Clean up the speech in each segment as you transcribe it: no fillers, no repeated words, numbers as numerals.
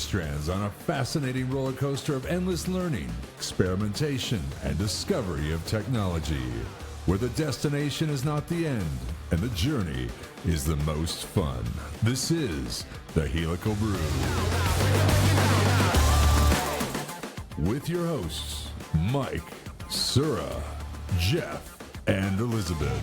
strands on a fascinating roller coaster of endless learning, experimentation, and discovery of technology, where the destination is not the end and the journey is the most fun. This is the Helical Brew. With your hosts, Mike, Sura, Jeff, and Elizabeth.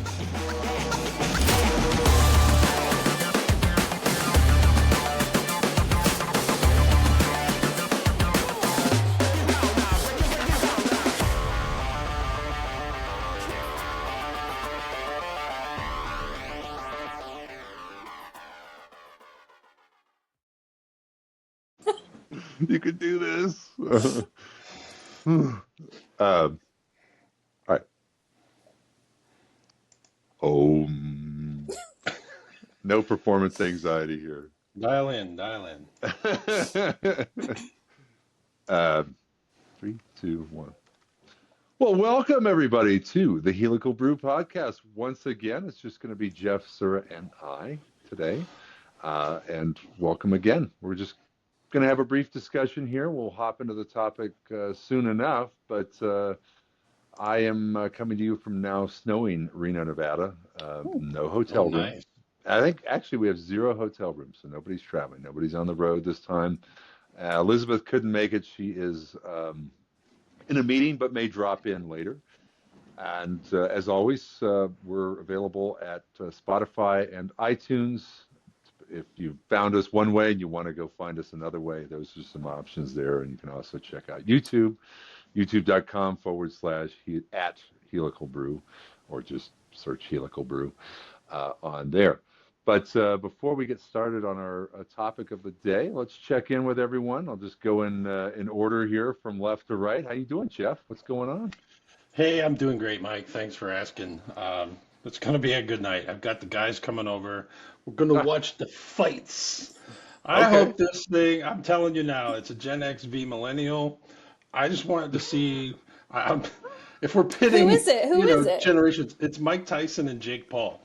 You could do this. All right. No performance anxiety here. Dial in. 3, 2, 1. Well, welcome everybody to the Helical Brew podcast. Once again, it's just going to be Jeff, Sura, and I today. And welcome again. We're just going to have a brief discussion here. We'll hop into the topic soon enough, but I am coming to you from now snowing Reno, Nevada. No hotel room. Nice. I think actually we have 0 hotel rooms, so nobody's traveling. Nobody's on the road this time. Elizabeth couldn't make it. She is in a meeting, but may drop in later. And as always, we're available at Spotify and iTunes. If you found us one way and you want to go find us another way, those are some options there. And you can also check out YouTube, youtube.com/@Helical Brew, or just search Helical Brew on there. But before we get started on our topic of the day, let's check in with everyone. I'll just go in order here from left to right. How you doing, Jeff? What's going on? Hey, I'm doing great, Mike. Thanks for asking. It's going to be a good night. I've got the guys coming over. We're going to watch the fights. I hope this thing, I'm telling you now, it's a Gen X v Millennial. I just wanted to see if we're pitting Who is it? generations. It's Mike Tyson and Jake Paul.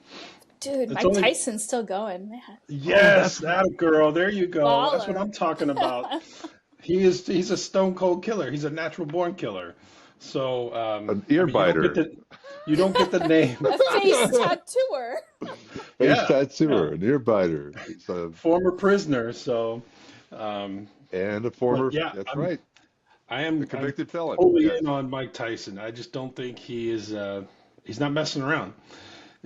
Dude, Mike Tyson's still going, man. Yes, that girl. There you go. Baller. That's what I'm talking about. He's a stone cold killer. He's a natural born killer. So an ear biter. You don't get the name. A face tattooer. Tattooer, an ear biter. It's a former prisoner. So and a former. That's right. I am a convicted felon. Totally in on Mike Tyson. I just don't think he is. He's not messing around.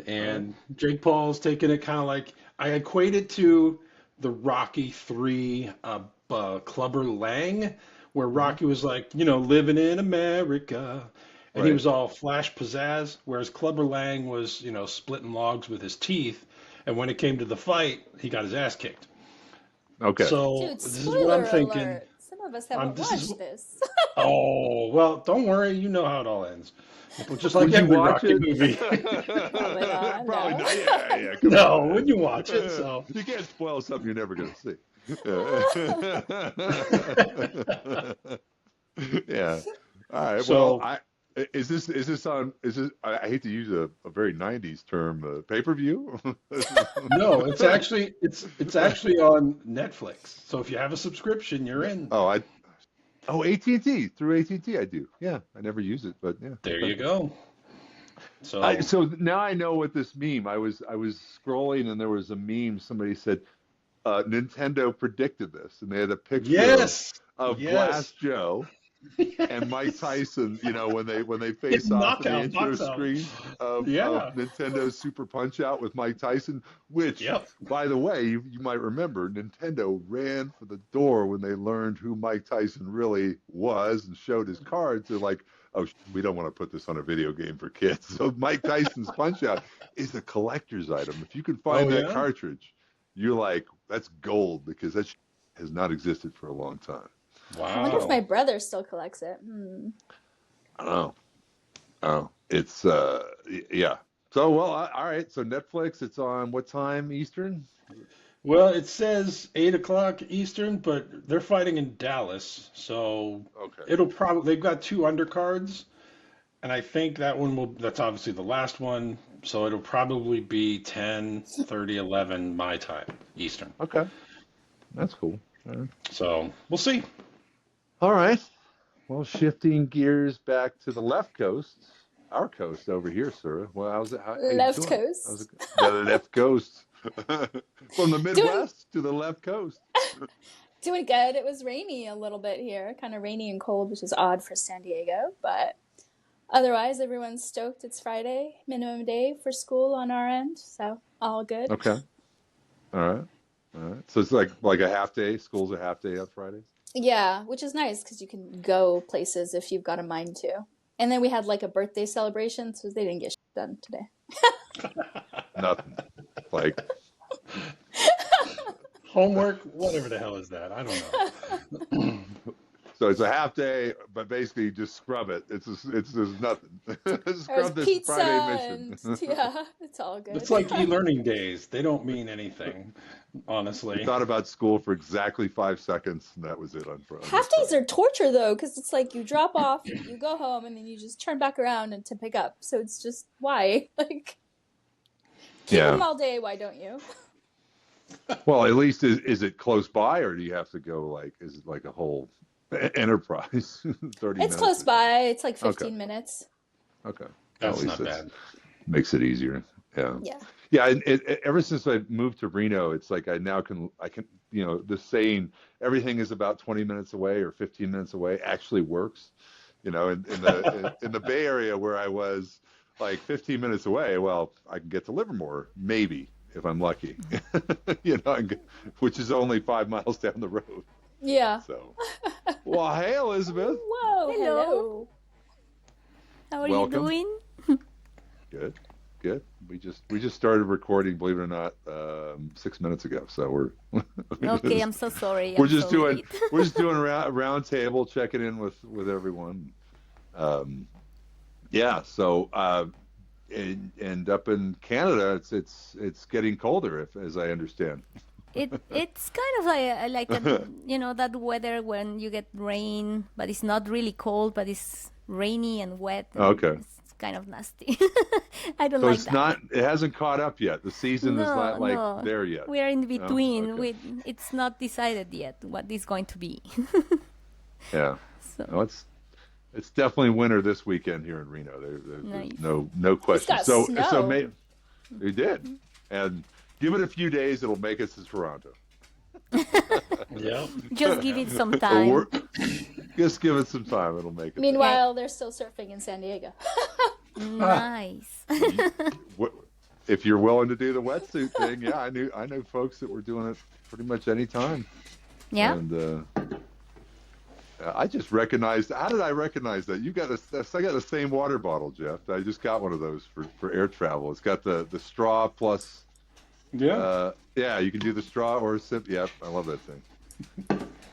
And Jake Paul's taking it kind of like I equate it to the Rocky 3 Clubber Lang, where Rocky was like, living in America, and he was all flash pizzazz, whereas Clubber Lang was, splitting logs with his teeth, and when it came to the fight, he got his ass kicked. Okay. So Dude, this is what I'm thinking. Alert. Some of us haven't watched this. Oh, well, don't worry. You know how it all ends. Just like would every you watch Rocky it? movie. Probably not. Probably No. not. Yeah. Come No, on. when you watch it, so. You can't spoil something you're never going to see. Yeah. All right. So, well, is this on? I hate to use a very '90s term. Pay-per-view? No, it's actually on Netflix. So if you have a subscription, you're in. AT&T, through AT&T I do. Yeah, I never use it, but yeah. There you go. So now I know what this meme. I was scrolling and there was a meme. Somebody said Nintendo predicted this, and they had a picture of Glass Joe and Mike Tyson. When they face off in the intro screen of Nintendo's Super Punch Out with Mike Tyson, which, by the way, you might remember, Nintendo ran for the door when they learned who Mike Tyson really was and showed his cards. They're like, oh, we don't want to put this on a video game for kids. So Mike Tyson's Punch Out is a collector's item. If you can find that cartridge, you're like, that's gold, because that has not existed for a long time. Wow. I wonder if my brother still collects it. I don't know. Oh, it's yeah. So all right. So Netflix, it's on what time Eastern? Well, it says 8:00 Eastern, but they're fighting in Dallas, so it'll probably, they've got 2 undercards, and I think that's obviously the last one, so it'll probably be 10, 30, 11 my time, Eastern. Okay. That's cool. So we'll see. All right. Well, shifting gears back to the left coast, our coast over here, Sura. Well, how's it? How you Left doing? coast. How's it? The left coast. From the Midwest to the left coast. Doing good. It was rainy a little bit here, kind of rainy and cold, which is odd for San Diego, but otherwise everyone's stoked. It's Friday, minimum day for school on our end, so all good. Okay. All right. So it's like a half day. School's a half day on Fridays. Yeah, which is nice because you can go places if you've got a mind to. And then we had like a birthday celebration, so they didn't get shit done today. Nothing. Like Homework, whatever the hell is that? I don't know. so it's a half day, but basically just scrub it. It's just nothing. Scrub this pizza Friday mission. and yeah, it's all good. It's like e-learning days. They don't mean anything, honestly. I thought about school for exactly 5 seconds, and that was it on Friday. Half days are torture though, because it's like you drop off, you go home, and then you just turn back around and to pick up. So it's just why, like, keep them all day. Why don't you? Well, at least is it close by, or do you have to go like? Is it like a whole enterprise? 30 It's close by. It's like 15 minutes. Okay, That's not bad. Makes it easier. Yeah. Yeah. And ever since I moved to Reno, it's like I can the saying everything is about 20 minutes away or 15 minutes away actually works. In the Bay Area where I was like 15 minutes away, well, I can get to Livermore maybe if I'm lucky, which is only 5 miles down the road. Yeah. So, well, hey, Elizabeth. Whoa, hello. How are Welcome. you doing? Good. We just started recording, believe it or not, 6 minutes ago. So we're okay. I'm so sorry. We're just doing a round table, checking in with everyone. So and up in Canada, it's getting colder, as I understand. It's kind of like that weather when you get rain, but it's not really cold, but it's rainy and wet. And okay. It's kind of nasty. I don't so like it's that. it hasn't caught up yet. The season is not there yet. We are in between. Oh, okay. It's not decided yet what it's going to be. Yeah. So. No, it's definitely winter this weekend here in Reno. Nice. There's no question. So we did, and give it a few days, it'll make us to Toronto. Yeah. Just give it some time. Just give it some time, it'll make it. Meanwhile, they're still surfing in San Diego. Nice. If you're willing to do the wetsuit thing, yeah, I knew folks that were doing it pretty much any time. Yeah. And I just recognized. How did I recognize that? I got the same water bottle, Jeff. I just got one of those for air travel. It's got the straw plus. Yeah. You can do the straw or a sip. Yeah, I love that thing.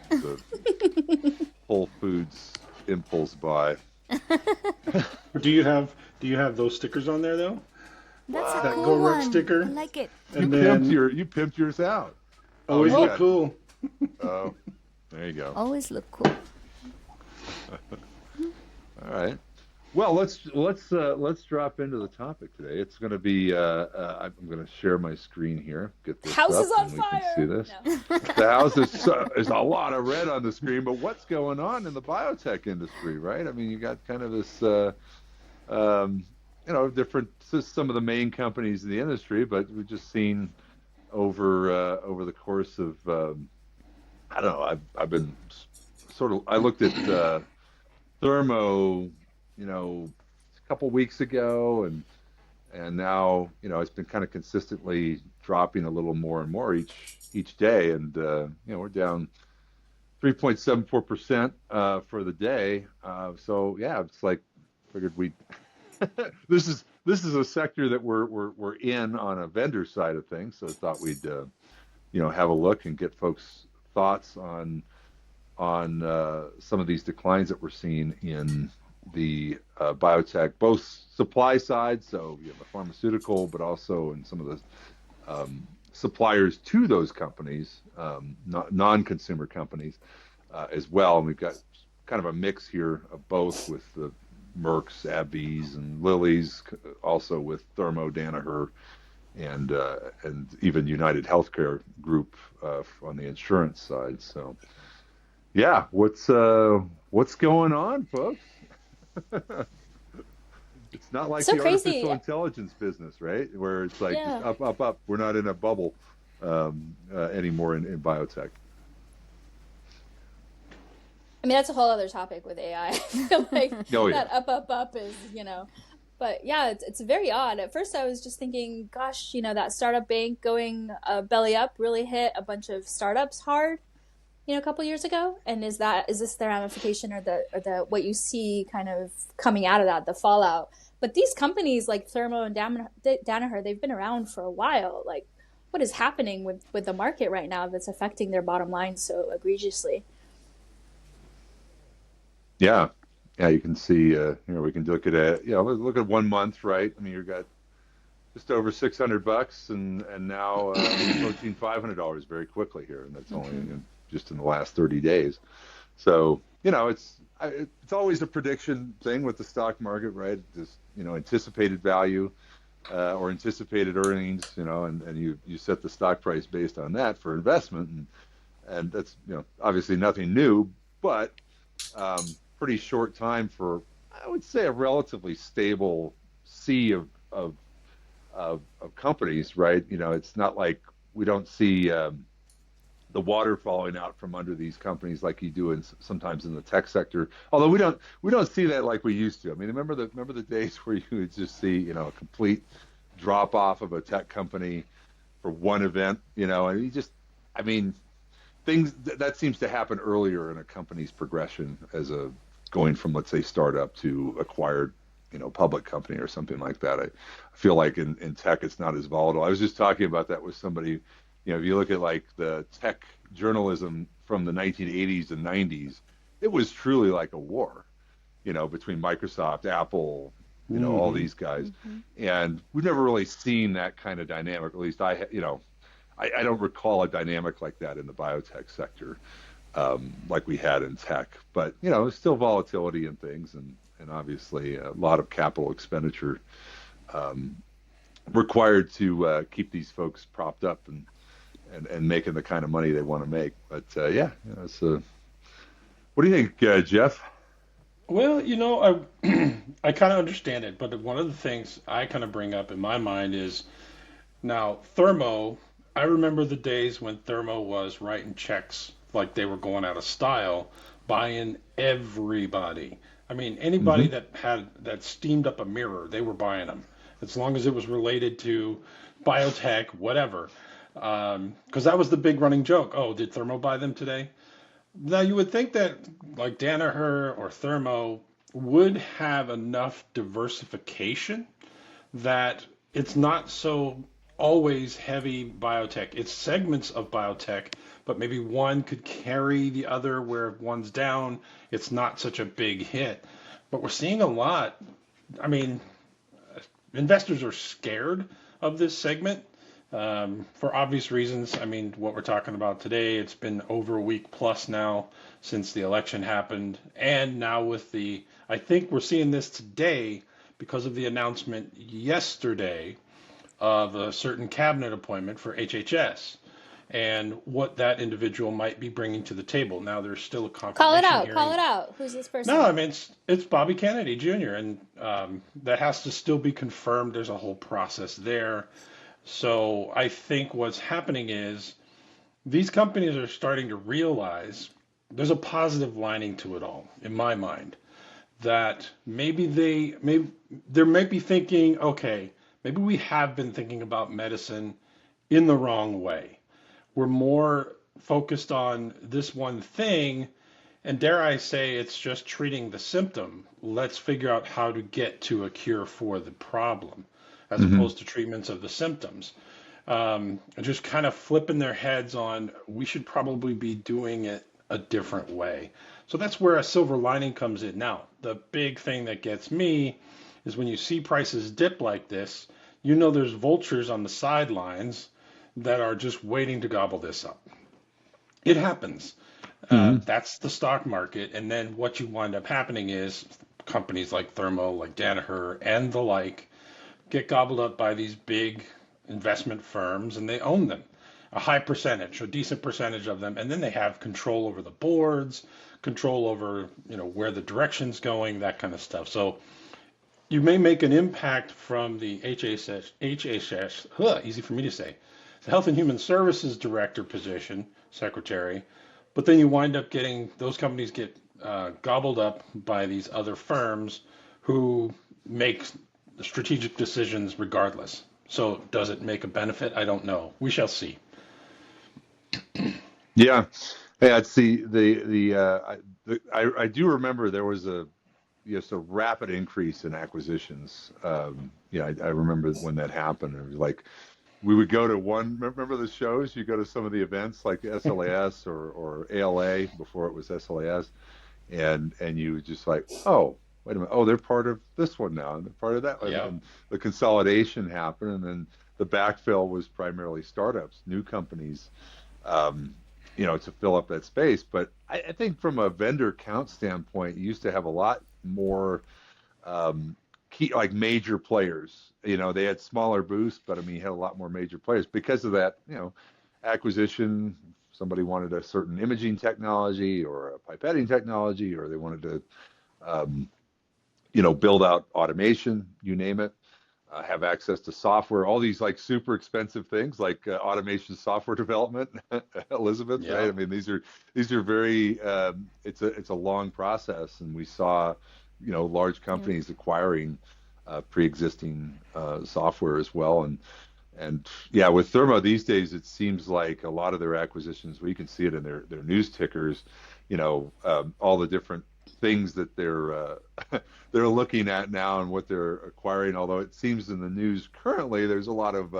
The Whole Foods impulse buy. Do you have those stickers on there though? That's That a cool Go Ruck one. sticker. I like it. And You pimped yours out. always you look got- cool. Oh, there you go. Always look cool. All right. Well, let's drop into the topic today. It's going to be. I'm going to share my screen here. Get this House up is on and fire. We can see this. No. The house is a lot of red on the screen, but what's going on in the biotech industry, right? I mean, you got kind of this, different. Some of the main companies in the industry, but we've just seen over the course of. I don't know. I've been I looked at Thermo, a couple weeks ago, and now it's been kind of consistently dropping a little more and more each day, and we're down 3.74% for the day. So yeah, it's like figured we this is a sector that we're in on a vendor side of things, so I thought we'd have a look and get folks' thoughts on some of these declines that we're seeing in the biotech, both supply side, so you have a pharmaceutical, but also in some of the suppliers to those companies, non-consumer companies as well. And we've got kind of a mix here of both with the Merck's, AbbVie's, and Lilly's, also with Thermo, Danaher, and even United Healthcare Group on the insurance side. So, yeah, what's going on, folks? It's not like so the crazy. artificial intelligence business, right? Where it's like just up, up, up. We're not in a bubble anymore in biotech. I mean, that's a whole other topic with AI. I feel like that up is, but yeah, it's very odd. At first I was just thinking, gosh, that startup bank going belly up really hit a bunch of startups hard, a couple years ago. And is this the ramification or the what you see kind of coming out of that, the fallout? But these companies like Thermo and Danaher, they've been around for a while. Like, what is happening with the market right now that's affecting their bottom line so egregiously? Yeah, you can see. We can look at it. Look at 1 month, right? I mean, you got just over $600, and now approaching $500 very quickly here, and that's only just in the last 30 days. So it's always a prediction thing with the stock market, right? Just anticipated value or anticipated earnings, and you set the stock price based on that for investment, and that's obviously nothing new, but pretty short time for, I would say, a relatively stable sea of companies, right? It's not like we don't see the water falling out from under these companies like you do sometimes in the tech sector. Although we don't see that like we used to. I mean, remember the days where you would just see a complete drop off of a tech company for one event, and you just, I mean, things that seems to happen earlier in a company's progression as a going from, let's say, startup to acquired, public company or something like that. I feel like in tech, it's not as volatile. I was just talking about that with somebody. If you look at like the tech journalism from the 1980s and 90s, it was truly like a war, between Microsoft, Apple, all these guys. And we've never really seen that kind of dynamic. At least I don't recall a dynamic like that in the biotech sector. Like we had in tech, but there's still volatility in things, and obviously a lot of capital expenditure required to keep these folks propped up and making the kind of money they want to make. But what do you think, Jeff? Well, I kind of understand it, but one of the things I kind of bring up in my mind is now Thermo. I remember the days when Thermo was writing checks like they were going out of style, buying everybody. I mean, anybody that steamed up a mirror, they were buying them, as long as it was related to biotech, whatever. Because that was the big running joke. Oh, did Thermo buy them today? Now, you would think that like Danaher or Thermo would have enough diversification that it's not so always heavy biotech. It's segments of biotech, but maybe one could carry the other where if one's down, it's not such a big hit. But we're seeing a lot. I mean, investors are scared of this segment for obvious reasons. I mean, what we're talking about today, it's been over a week plus now since the election happened. And now with I think we're seeing this today because of the announcement yesterday of a certain cabinet appointment for HHS and what that individual might be bringing to the table. Now, there's still a confirmation hearing. Call it out. Who's this person? No, I mean, it's Bobby Kennedy Jr., and that has to still be confirmed. There's a whole process there. So I think what's happening is these companies are starting to realize there's a positive lining to it all, in my mind, that maybe they might be thinking, okay, maybe we have been thinking about medicine in the wrong way. We're more focused on this one thing, and dare I say, it's just treating the symptom. Let's figure out how to get to a cure for the problem, as opposed to treatments of the symptoms. And just kind of flipping their heads on, we should probably be doing it a different way. So that's where a silver lining comes in. Now, the big thing that gets me is when you see prices dip like this, there's vultures on the sidelines that are just waiting to gobble this up. It happens. That's the stock market. And then what you wind up happening is companies like Thermo, like Danaher, and the like get gobbled up by these big investment firms, and they own them, a high percentage, a decent percentage of them, and then they have control over the boards, control over where the direction's going, that kind of stuff. So you may make an impact from the HHS, easy for me to say, the Health and Human Services Director position, secretary, but then you wind up getting, those companies get gobbled up by these other firms who make strategic decisions regardless. So does it make a benefit? I don't know. We shall see. Yeah. Hey, I'd see I do remember there was a rapid increase in acquisitions. I remember when that happened. It was like we would go to remember the shows? You go to some of the events like SLAS or ALA before it was SLAS, and you would just like, oh, wait a minute, oh, they're part of this one now, and they're part of that one. Yeah. And the consolidation happened, and then the backfill was primarily startups, new companies, to fill up that space. But I think from a vendor count standpoint, you used to have a lot more key, like major players. They had smaller booths, but you had a lot more major players because of that, acquisition. Somebody wanted a certain imaging technology or a pipetting technology, or they wanted to, build out automation, you name it, have access to software, all these like super expensive things like automation software development, Elizabeth, Yeah. right? These are very, it's a long process, and we saw, large companies acquiring pre-existing software as well. And yeah, with Thermo these days, it seems like a lot of their acquisitions, we can see it in their news tickers, all the different things that they're looking at now and what they're acquiring. Although it seems in the news currently, there's a lot of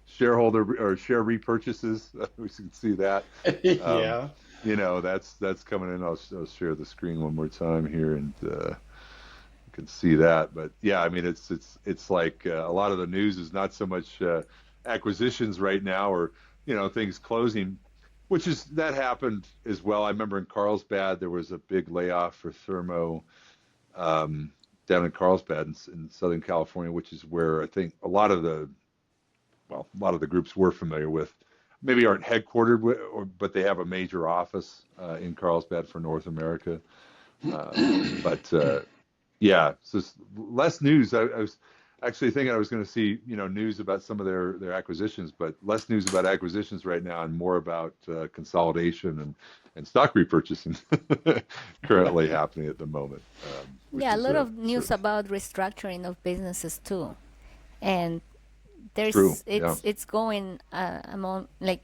shareholder or share repurchases. We can see that. Yeah. That's coming in. I'll share the screen one more time here, and you can see that. But yeah, it's like a lot of the news is not so much acquisitions right now, or things closing, which is that happened as well. I remember in Carlsbad there was a big layoff for Thermo down in Carlsbad in Southern California, which is where I think a lot of the groups we're familiar with maybe aren't headquartered but they have a major office in Carlsbad for North America. Yeah, so less news. I was actually thinking I was going to see news about some of their acquisitions, but less news about acquisitions right now and more about consolidation and stock repurchasing currently happening at the moment. Yeah, a lot of news about restructuring of businesses too, and it's going among, like,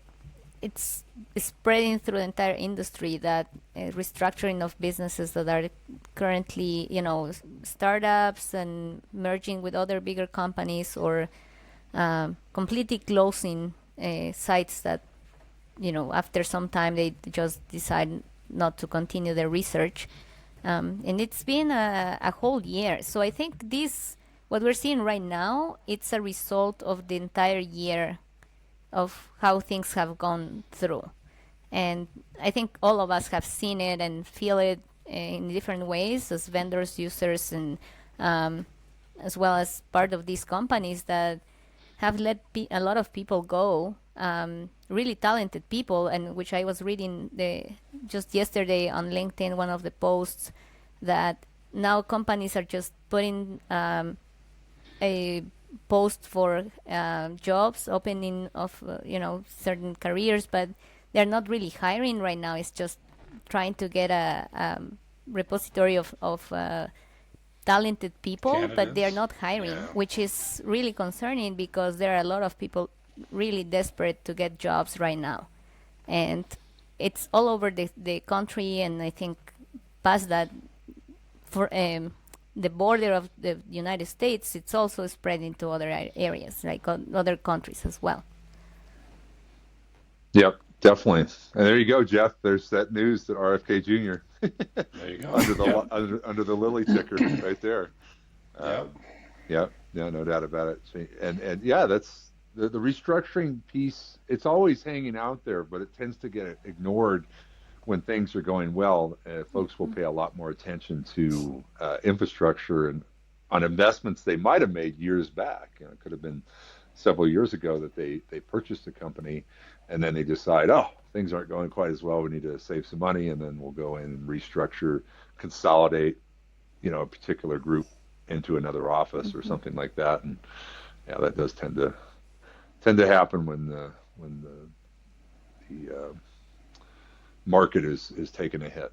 it's spreading through the entire industry, that restructuring of businesses that are currently, startups and merging with other bigger companies, or completely closing sites that, after some time they just decide not to continue their research. And it's been a whole year. So I think what we're seeing right now, it's a result of the entire year of how things have gone through. And I think all of us have seen it and feel it in different ways as vendors, users, and as well as part of these companies that have let a lot of people go, really talented people, and which I was reading just yesterday on LinkedIn, one of the posts, that now companies are just putting a post for jobs, opening of certain careers, but they're not really hiring right now. It's just trying to get a repository of talented people, candidates, but they're not hiring, which is really concerning, because there are a lot of people really desperate to get jobs right now, and it's all over the country. And I think past that, for the border of the United States, it's also spreading to other areas, like other countries as well. Yep, definitely. And there you go, Jeff. There's that news that RFK Jr. There you go. under the Lilly ticker right there. Yeah, no doubt about it. And yeah, that's the restructuring piece. It's always hanging out there, but it tends to get ignored when things are going well. Folks will pay a lot more attention to infrastructure and on investments they might have made years back. It could have been several years ago that they purchased a company, and then they decide, oh, things aren't going quite as well. We need to save some money, and then we'll go in and restructure, consolidate, a particular group into another office or something like that. And yeah, that does tend to happen when the market is taking a hit.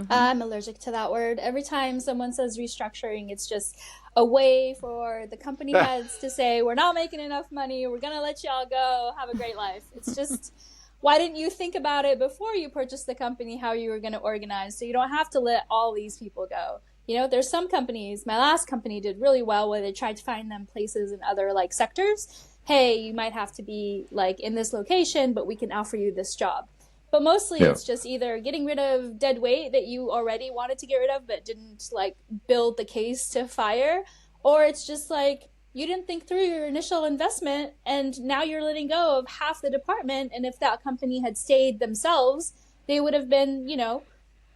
I'm allergic to that word. Every time someone says restructuring, it's just a way for the company heads to say, we're not making enough money, we're going to let y'all go, have a great life. It's just, why didn't you think about it before you purchased the company, how you were going to organize, so you don't have to let all these people go? There's some companies, my last company did really well where they tried to find them places in other sectors. Hey, you might have to be in this location, but we can offer you this job. But mostly it's just either getting rid of dead weight that you already wanted to get rid of but didn't build the case to fire, or it's just you didn't think through your initial investment and now you're letting go of half the department, and if that company had stayed themselves, they would have been,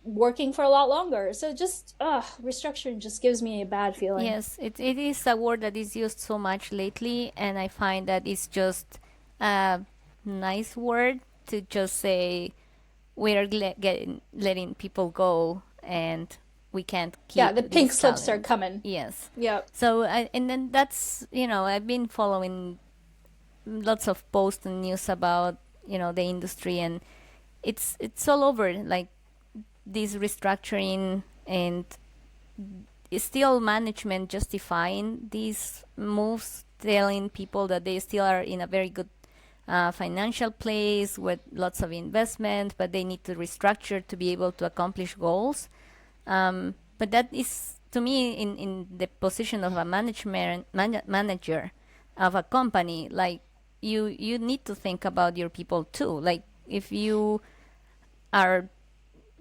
working for a lot longer. So just restructuring just gives me a bad feeling. Yes, it is a word that is used so much lately, and I find that it's just a nice word to just say we're letting people go and we can't keep the pink slips are coming. Yes. Yep. So and then that's I've been following lots of posts and news about the industry, and it's all over this restructuring, and still management justifying these moves, telling people that they still are in a very good financial place with lots of investment, but they need to restructure to be able to accomplish goals. But that is, to me, in the position of a manager of a company, you need to think about your people too. If you are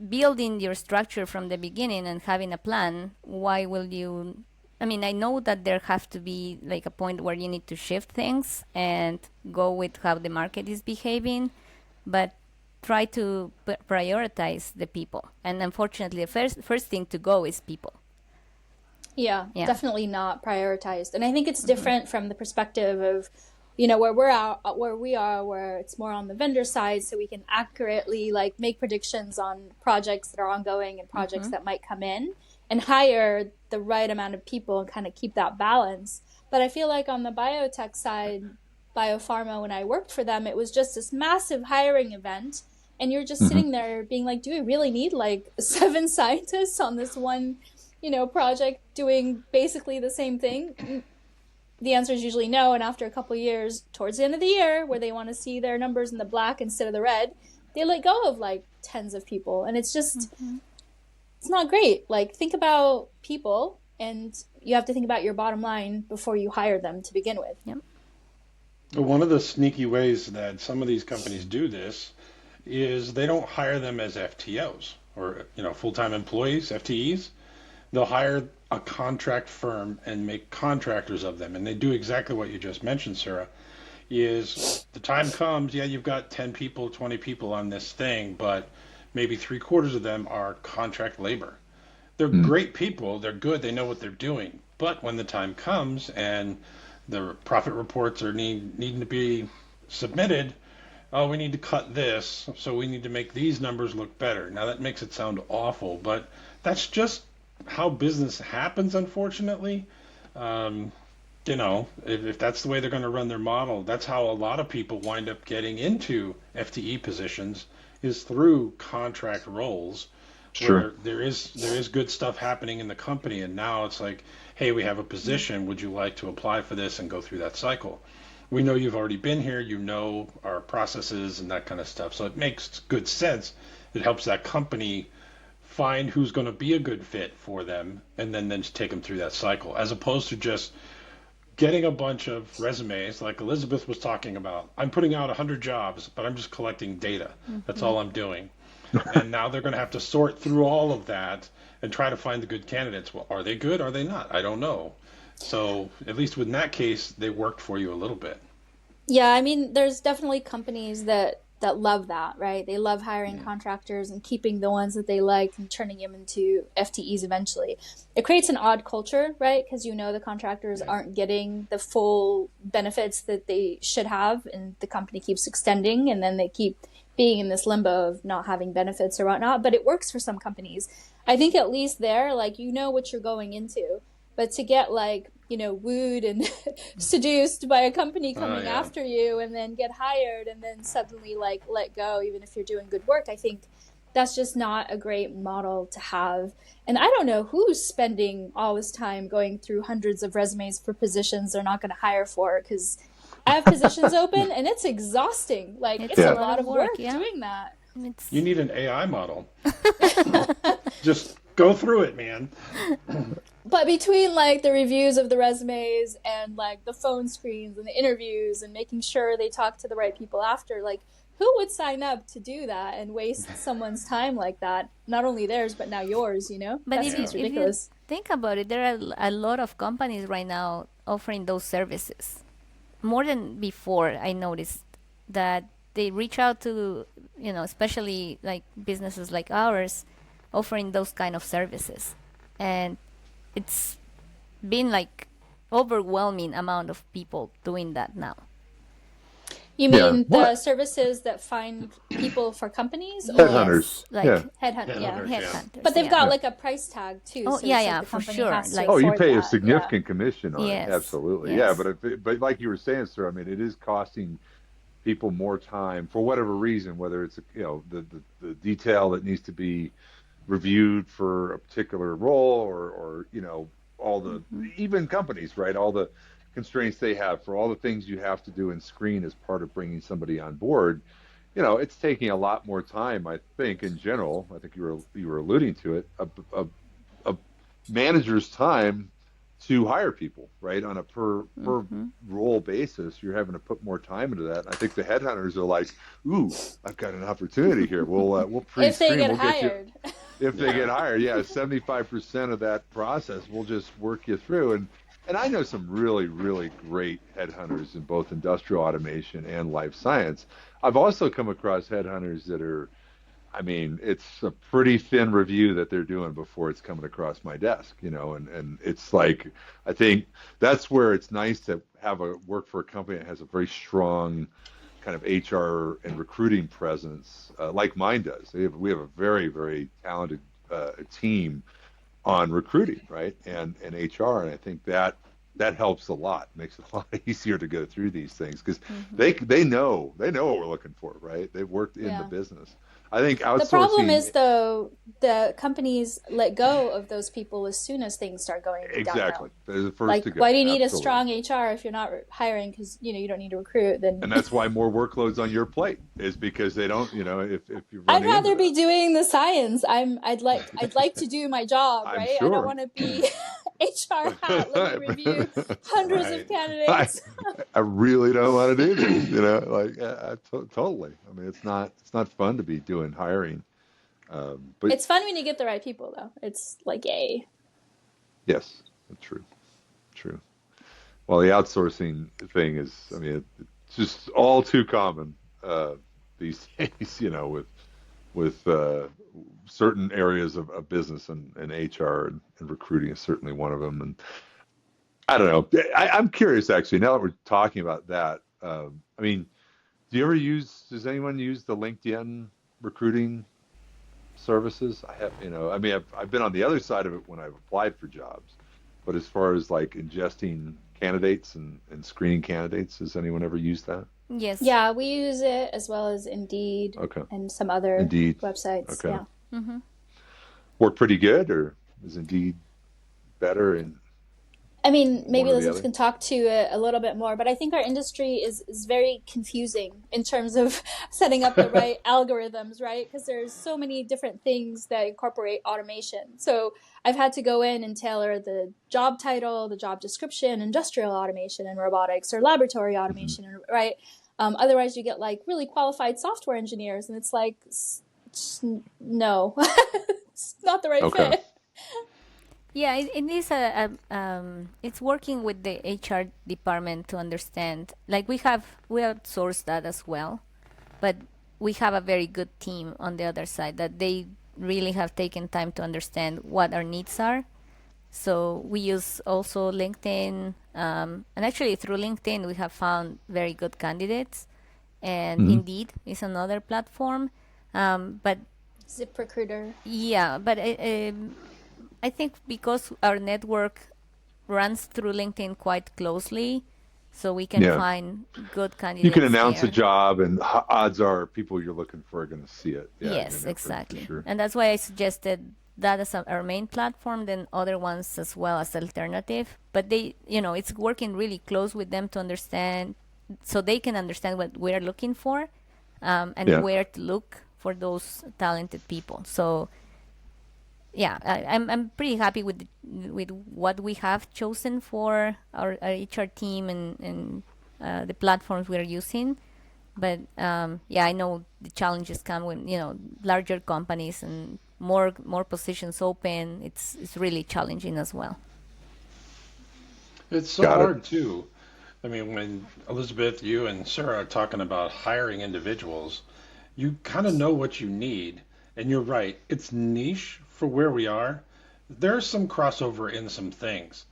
building your structure from the beginning and having a plan, why will you? I mean, I know that there have to be a point where you need to shift things and go with how the market is behaving, but try to prioritize the people. And unfortunately, the first thing to go is people. Yeah, definitely not prioritized. And I think it's different from the perspective of, where we are, where it's more on the vendor side, so we can accurately make predictions on projects that are ongoing and projects that might come in, and hire the right amount of people and kind of keep that balance. But I feel like on the biotech side, biopharma, when I worked for them, it was just this massive hiring event, and you're just sitting there being do we really need 7 scientists on this one, project doing basically the same thing? The answer is usually no, and after a couple of years, towards the end of the year, where they want to see their numbers in the black instead of the red, they let go of tens of people, and it's just it's not great. Think about people, and you have to think about your bottom line before you hire them to begin with. Yep. One of the sneaky ways that some of these companies do this is they don't hire them as FTOs or full-time employees, FTEs. They'll hire a contract firm and make contractors of them, and they do exactly what you just mentioned, Sura. Is the time comes, you've got 10 people, 20 people on this thing, but maybe 3/4 of them are contract labor. They're great people, they're good, they know what they're doing. But when the time comes and the profit reports are needing to be submitted, we need to cut this, so we need to make these numbers look better. Now that makes it sound awful, but that's just how business happens, unfortunately. If that's the way they're going to run their model, that's how a lot of people wind up getting into FTE positions, is through contract roles. Sure. Where there is good stuff happening in the company, and now it's hey, we have a position, would you like to apply for this and go through that cycle? We know you've already been here, our processes and that kind of stuff, so it makes good sense. It helps that company find who's going to be a good fit for them, and then just take them through that cycle, as opposed to just getting a bunch of resumes like Elizabeth was talking about. I'm putting out 100 jobs, but I'm just collecting data. That's all I'm doing. And now they're going to have to sort through all of that and try to find the good candidates. Well, are they good? Are they not? I don't know. So at least in that case, they worked for you a little bit. Yeah, I mean, there's definitely companies that love that, right? They love hiring contractors and keeping the ones that they like and turning them into FTEs eventually. It creates an odd culture, right? Because the contractors aren't getting the full benefits that they should have, and the company keeps extending, and then they keep being in this limbo of not having benefits or whatnot. But it works for some companies. I think at least there, like, what you're going into. But to get wooed and seduced by a company coming after you and then get hired and then suddenly let go, even if you're doing good work, I think that's just not a great model to have. And I don't know who's spending all this time going through hundreds of resumes for positions they're not going to hire for, because I have positions open and it's exhausting. Like, it's a lot of work doing that. You need an AI model. Just go through it, man. But between the reviews of the resumes and the phone screens and the interviews and making sure they talk to the right people after, who would sign up to do that and waste someone's time like that? Not only theirs, but now yours, But if you think about it, there are a lot of companies right now offering those services. More than before, I noticed that they reach out to, especially businesses like ours, offering those kind of services. And it's been overwhelming amount of people doing that now. You mean the services that find people for companies? Headhunters. Headhunters. But they've got a price tag too. Oh, so for sure. You pay a significant commission on it. Absolutely. Yes. Yeah, but like you were saying, sir, I mean, it is costing people more time for whatever reason, whether it's the detail that needs to be reviewed for a particular role or all the even companies, right, all the constraints they have for all the things you have to do and screen as part of bringing somebody on board. It's taking a lot more time, I think, in general. I think you were alluding to it, a manager's time to hire people, right, on a per role basis. You're having to put more time into that. I think the headhunters are like, ooh, I've got an opportunity here. We'll pre-screen. If they get hired. If they get hired, 75% of that process we'll just work you through. And I know some really, really great headhunters in both industrial automation and life science. I've also come across headhunters that are, I mean, it's a pretty thin review that they're doing before it's coming across my desk, and it's I think that's where it's nice to have work for a company that has a very strong kind of HR and recruiting presence, like mine does. We have a very, very talented team on recruiting, right, and HR, and I think that helps a lot, makes it a lot easier to go through these things because they know what we're looking for, right? They've worked in the business. I think outsourcing. The problem is, though, the companies let go of those people as soon as things start going downhill. Exactly. They're the first to go. Why do you need a strong HR if you're not hiring because you don't need to recruit? Then and that's why more workloads on your plate is because they don't. If you. I'd rather be doing the science. I'd like to do my job, right? Sure. I don't want to be HR hat. Let me review hundreds of candidates. I really don't want to do this. Totally. I mean, it's not fun to be doing hiring. But it's fun when you get the right people, though. It's yay. Yes, true. Well, the outsourcing thing is, I mean, it's just all too common these days, with certain areas of business and HR and recruiting is certainly one of them. And I don't know. I'm curious, actually, now that we're talking about that, I mean, does anyone use the LinkedIn recruiting services? I have, I've been on the other side of it when I've applied for jobs, but as far as ingesting candidates and screening candidates, has anyone ever used that? Yes. Yeah, we use it as well as Indeed and some other websites. Okay. Yeah. Mm-hmm. Work pretty good, or is Indeed better? I mean, maybe listeners can talk to it a little bit more, but I think our industry is very confusing in terms of setting up the right algorithms, right? Because there's so many different things that incorporate automation. So I've had to go in and tailor the job title, the job description, industrial automation and robotics, or laboratory automation, right? Otherwise, you get really qualified software engineers, and it's no, it's not the right fit. Yeah, it is it's working with the HR department to understand. We outsource that as well, but we have a very good team on the other side that they really have taken time to understand what our needs are. So we use also LinkedIn, and actually through LinkedIn we have found very good candidates, and Indeed is another platform. But ZipRecruiter. Yeah, but I think because our network runs through LinkedIn quite closely, so we can find good candidates. You can announce there. a job, and odds are people you're looking for are going to see it. Yeah, yes, exactly. For sure. And that's why I suggested that as our main platform, then other ones as well as alternative. But they, it's working really close with them to understand, so they can understand what we're looking for, and where to look for those talented people. So yeah, I'm pretty happy with what we have chosen for our HR team and the platforms we're using. But I know the challenges come when larger companies and more positions open. It's really challenging as well. It's so hard too. I mean, when Elizabeth, you and Sura are talking about hiring individuals, you kind of know what you need, and you're right. It's niche for where we are. There's some crossover in some things,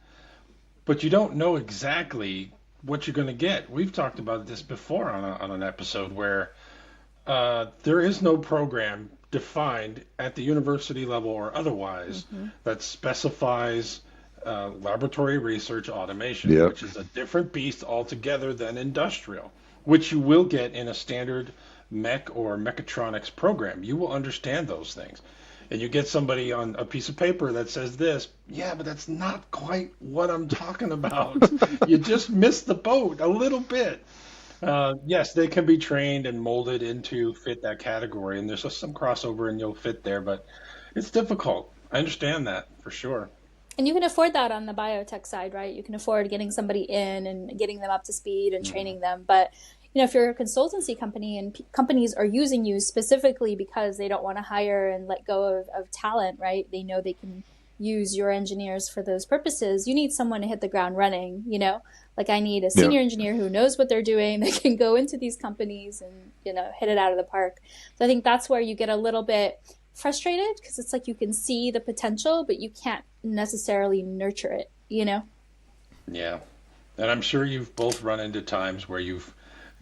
but you don't know exactly what you're going to get. We've talked about this before on an episode where there is no program defined at the university level or otherwise that specifies laboratory research automation, which is a different beast altogether than industrial, which you will get in a standard mech or mechatronics program. You will understand those things. And you get somebody on a piece of paper that says this, but that's not quite what I'm talking about. You just missed the boat a little bit. Yes, they can be trained and molded into fit that category, and there's just some crossover and you'll fit there, but it's difficult. I understand that for sure. And you can afford that on the biotech side, right? You can afford getting somebody in and getting them up to speed and training them. But if you're a consultancy company and companies are using you specifically because they don't want to hire and let go of talent, right? They know they can use your engineers for those purposes. You need someone to hit the ground running, Like I need a senior engineer who knows what they're doing, that can go into these companies and, hit it out of the park. So I think that's where you get a little bit frustrated, because it's like you can see the potential, but you can't necessarily nurture it, Yeah. And I'm sure you've both run into times where you've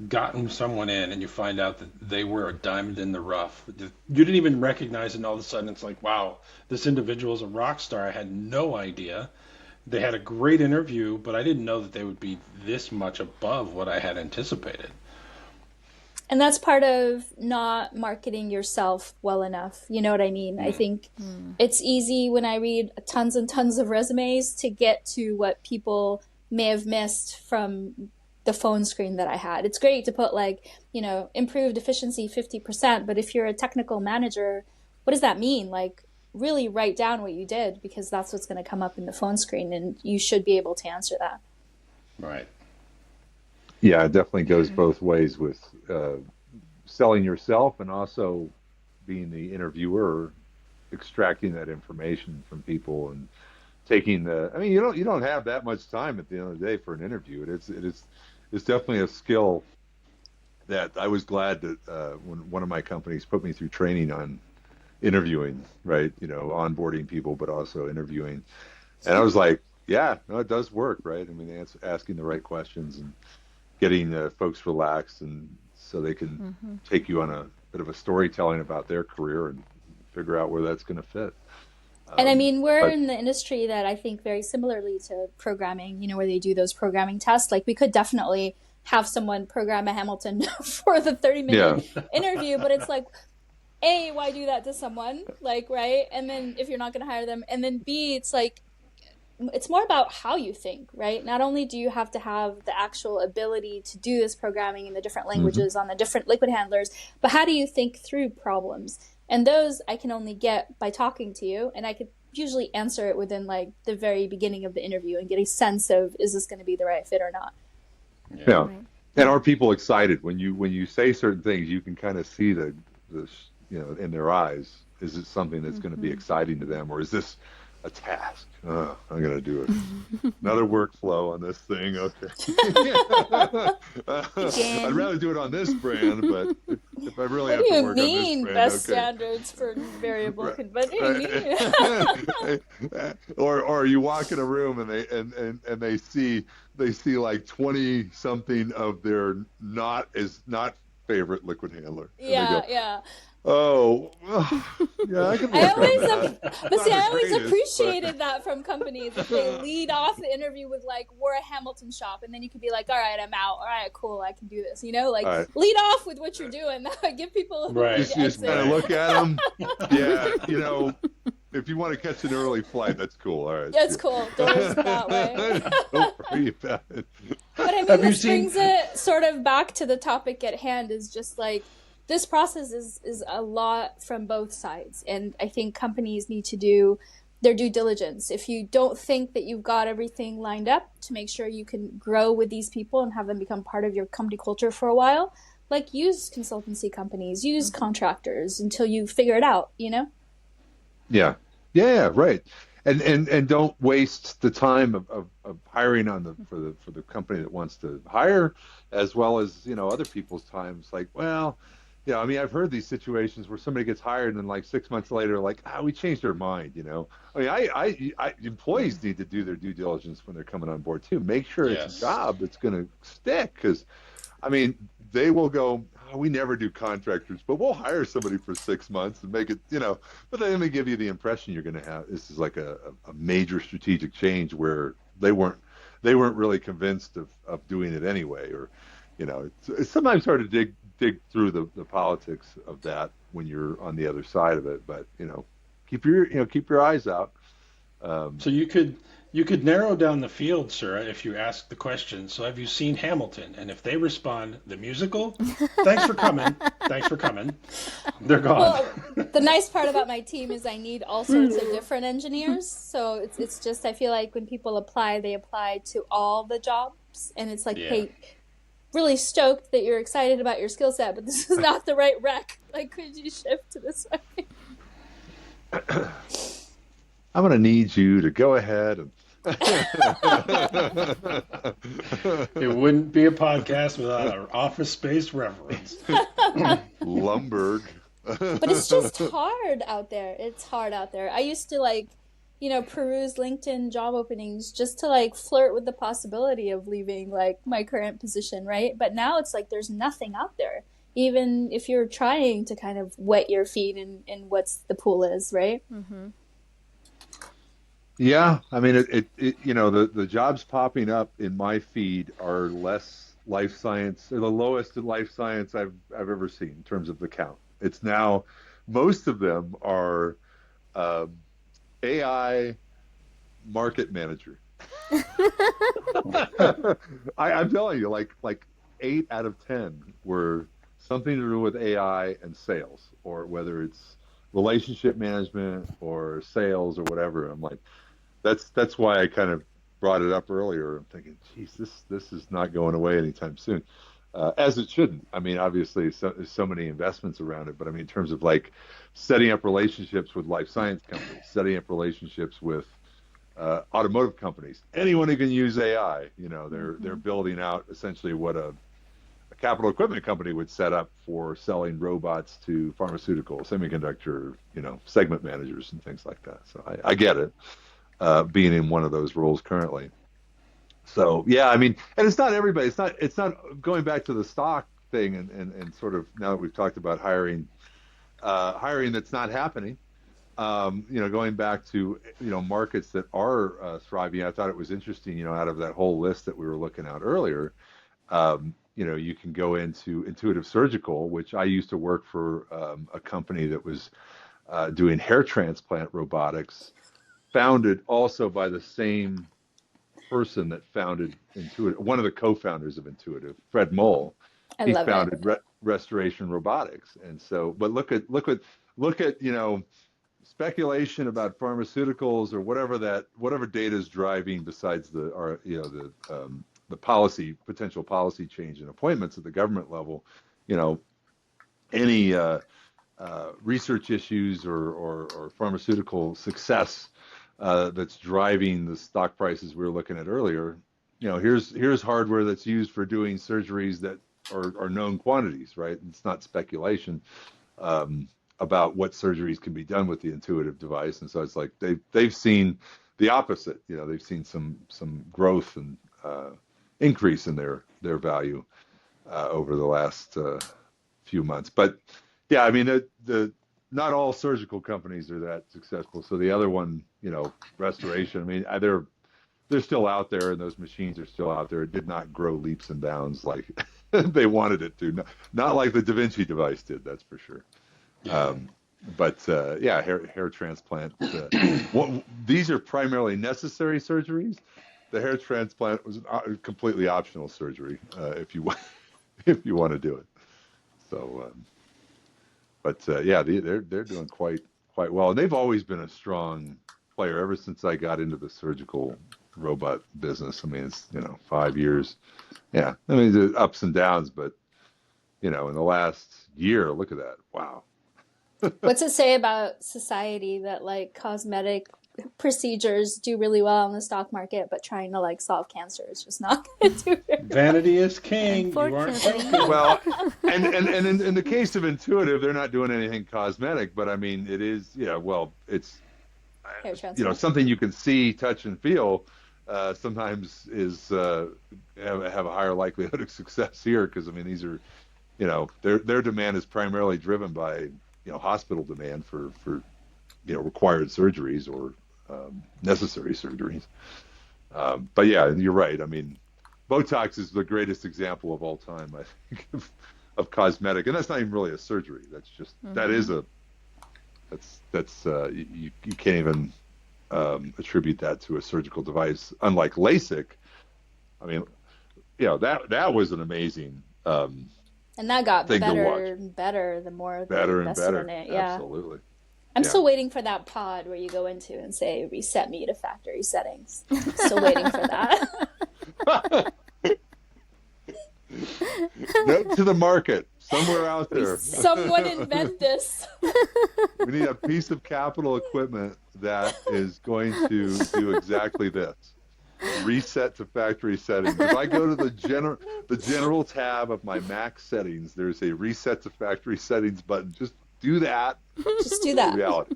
gotten someone in and you find out that they were a diamond in the rough. You didn't even recognize it, and all of a sudden it's like, wow, this individual is a rock star. I had no idea. They had a great interview, but I didn't know that they would be this much above what I had anticipated. And that's part of not marketing yourself well enough. You know what I mean? I think it's easy when I read tons and tons of resumes to get to what people may have missed from the phone screen that I had. It's great to put improved efficiency 50%, but if you're a technical manager, what does that mean? Really write down what you did, because that's what's going to come up in the phone screen, and you should be able to answer that. Right. Yeah, it definitely goes both ways with selling yourself and also being the interviewer, extracting that information from people and taking you don't have that much time at the end of the day for an interview. It's definitely a skill that I was glad that when one of my companies put me through training on interviewing, right? Onboarding people, but also interviewing. And I was like, it does work, right? I mean, asking the right questions and getting folks relaxed, and so they can take you on a bit of a storytelling about their career and figure out where that's going to fit. And I mean, we're in the industry that I think very similarly to programming, where they do those programming tests. We could definitely have someone program a Hamilton for the 30-minute interview, but it's like, A, why do that to someone? Right? And then if you're not going to hire them, and then B, it's it's more about how you think, right? Not only do you have to have the actual ability to do this programming in the different languages on the different liquid handlers, but how do you think through problems? And those I can only get by talking to you, and I could usually answer it within the very beginning of the interview and get a sense of, is this going to be the right fit or not? Yeah. Right. And are people excited when you say certain things? You can kind of see the in their eyes. Is it something that's going to be exciting to them, or is this a task. I'm going to do it. Another workflow on this thing. Okay. I'd rather do it on this brand, but if I really have to work on this brand, best standards for variable converting? or you walk in a room and they see like 20 something of their not favorite liquid handler. Yeah. Oh, yeah, I can work on that. I always appreciated that from companies. If they lead off the interview with like, we're a Hamilton shop, and then you could be like, all right, I'm out. All right, cool, I can do this. Lead off with what you're doing. Give people just kind of look at them. Yeah, if you want to catch an early flight, that's cool. All right. Yeah, it's cool. Doors that way. Don't worry about it. But I mean, this brings it sort of back to the topic at hand, is just like, this process is a lot from both sides. And I think companies need to do their due diligence. If you don't think that you've got everything lined up to make sure you can grow with these people and have them become part of your company culture for a while, like, use consultancy companies, use contractors until you figure it out, Yeah, right. And don't waste the time of hiring for the company that wants to hire, as well as other people's times. Like, well, I mean, I've heard these situations where somebody gets hired and then like 6 months later, like, we changed our mind. I mean, employees need to do their due diligence when they're coming on board too. Make sure it's a job that's going to stick, because I mean, they will go, we never do contractors, but we'll hire somebody for 6 months and make it, but then they give you the impression you're going to have, this is like a major strategic change where they weren't really convinced of doing it anyway. Or, it's sometimes hard to dig through the politics of that when you're on the other side of it, but, keep your eyes out. So you could narrow down the field, Sura, if you ask the question, so have you seen Hamilton? And if they respond, the musical, thanks for coming, they're gone. Well, the nice part about my team is I need all sorts of different engineers. So it's just, I feel like when people apply, they apply to all the jobs. And it's like, hey, really stoked that you're excited about your skill set, but this is not the right rec. Like, could you shift to this way? I'm going to need you to go ahead and... It wouldn't be a podcast without our Office Space reference. Lumberg. But it's just hard out there. It's hard out there. I used to peruse LinkedIn job openings just to flirt with the possibility of leaving my current position, right? But now it's like there's nothing out there, even if you're trying to kind of wet your feet in what's the pool is, right? Mm-hmm. Yeah, I mean, the jobs popping up in my feed are less life science. They're the lowest in life science I've ever seen in terms of the count. It's now, most of them are AI market manager. I'm telling you, like 8 out of 10 were something to do with AI and sales, or whether it's relationship management or sales or whatever. I'm like, that's why I kind of brought it up earlier. I'm thinking, geez, this is not going away anytime soon, as it shouldn't. I mean, obviously, there's so many investments around it, but I mean, in terms of setting up relationships with life science companies, setting up relationships with automotive companies, anyone who can use AI, they're building out essentially what a capital equipment company would set up for selling robots to pharmaceutical, semiconductor, segment managers and things like that. So I get it. Being in one of those roles currently. So yeah, I mean, and it's not everybody. It's not going back to the stock thing and sort of, now that we've talked about hiring that's not happening. Going back to markets that are thriving. I thought it was interesting. Out of that whole list that we were looking at earlier, you can go into Intuitive Surgical, which I used to work for a company that was doing hair transplant robotics, founded also by the same person that founded Intuitive, one of the co-founders of Intuitive, Fred Moll. He founded Restoration Robotics. And so, but look at speculation about pharmaceuticals or whatever data is driving besides the potential policy change and appointments at the government level, any research issues or pharmaceutical success that's driving the stock prices we were looking at earlier. Here's hardware that's used for doing surgeries that are known quantities, right? It's not speculation about what surgeries can be done with the intuitive device, and so it's like they've seen the opposite. They've seen some growth and increase in their value over the last few months. But yeah, I mean, the not all surgical companies are that successful. So the other one, restoration, I mean, they're still out there, and those machines are still out there. It did not grow leaps and bounds like they wanted it to. Not like the Da Vinci device did, that's for sure. Yeah. Yeah, hair transplant. These are primarily necessary surgeries. The hair transplant was a completely optional surgery if you want to do it. So, yeah, they're doing quite well, and they've always been a strong player ever since I got into the surgical robot business. I mean, it's 5 years. Yeah, I mean, the ups and downs, but in the last year, look at that. Wow. What's it say about society that like cosmetic procedures do really well in the stock market, but trying to like solve cancer is just not going to do very well? Vanity is king. You aren't well, and in the case of Intuitive, they're not doing anything cosmetic, but I mean, it is, it's something you can see, touch, and feel. Sometimes is have a higher likelihood of success here, because I mean, these are, their demand is primarily driven by hospital demand for required surgeries or necessary surgeries. But yeah, you're right. I mean, Botox is the greatest example of all time, I think, of cosmetic, and that's not even really a surgery. That's just you can't even attribute that to a surgical device. Unlike LASIK, I mean, that was an amazing. And that got better and better the more they invested in it. Yeah, absolutely. I'm still waiting for that pod where you go into and say, reset me to factory settings. Still waiting for that. Note to the market, somewhere out there. Someone invent this. We need a piece of capital equipment that is going to do exactly this. Reset to factory settings. If I go to the general tab of my Mac settings, there's a reset to factory settings button. Just do that. Just do that. Reality.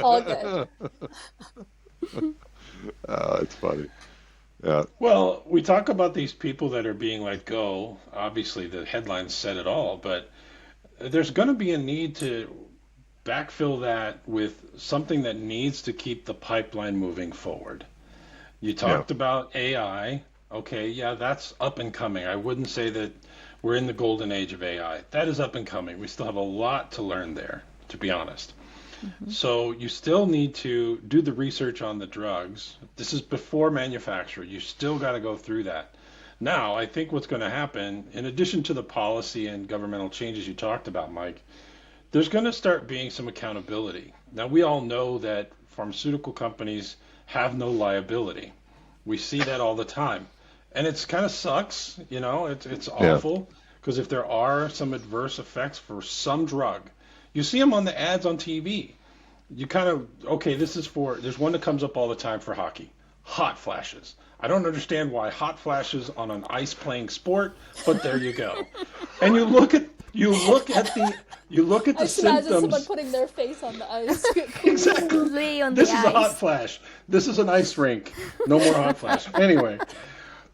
All good. It's funny. Yeah. Well, we talk about these people that are being let go. Obviously, the headlines said it all, but there's going to be a need to backfill that with something that needs to keep the pipeline moving forward. You talked about AI. Okay, yeah, that's up and coming. I wouldn't say that we're in the golden age of AI. That is up and coming. We still have a lot to learn there, to be honest. Mm-hmm. So you still need to do the research on the drugs. This is before manufacture. You still got to go through that. Now, I think what's going to happen, in addition to the policy and governmental changes you talked about, Mike, there's going to start being some accountability. Now, we all know that pharmaceutical companies have no liability. We see that all the time. And it's kind of sucks, it's awful, because if there are some adverse effects for some drug, you see them on the ads on TV. You kind of, there's one that comes up all the time for hockey, hot flashes. I don't understand why hot flashes on an ice playing sport, but there you go. And you look at the symptoms. Imagine someone putting their face on the ice. Exactly. This is a hot flash. This is an ice rink. No more hot flash. Anyway,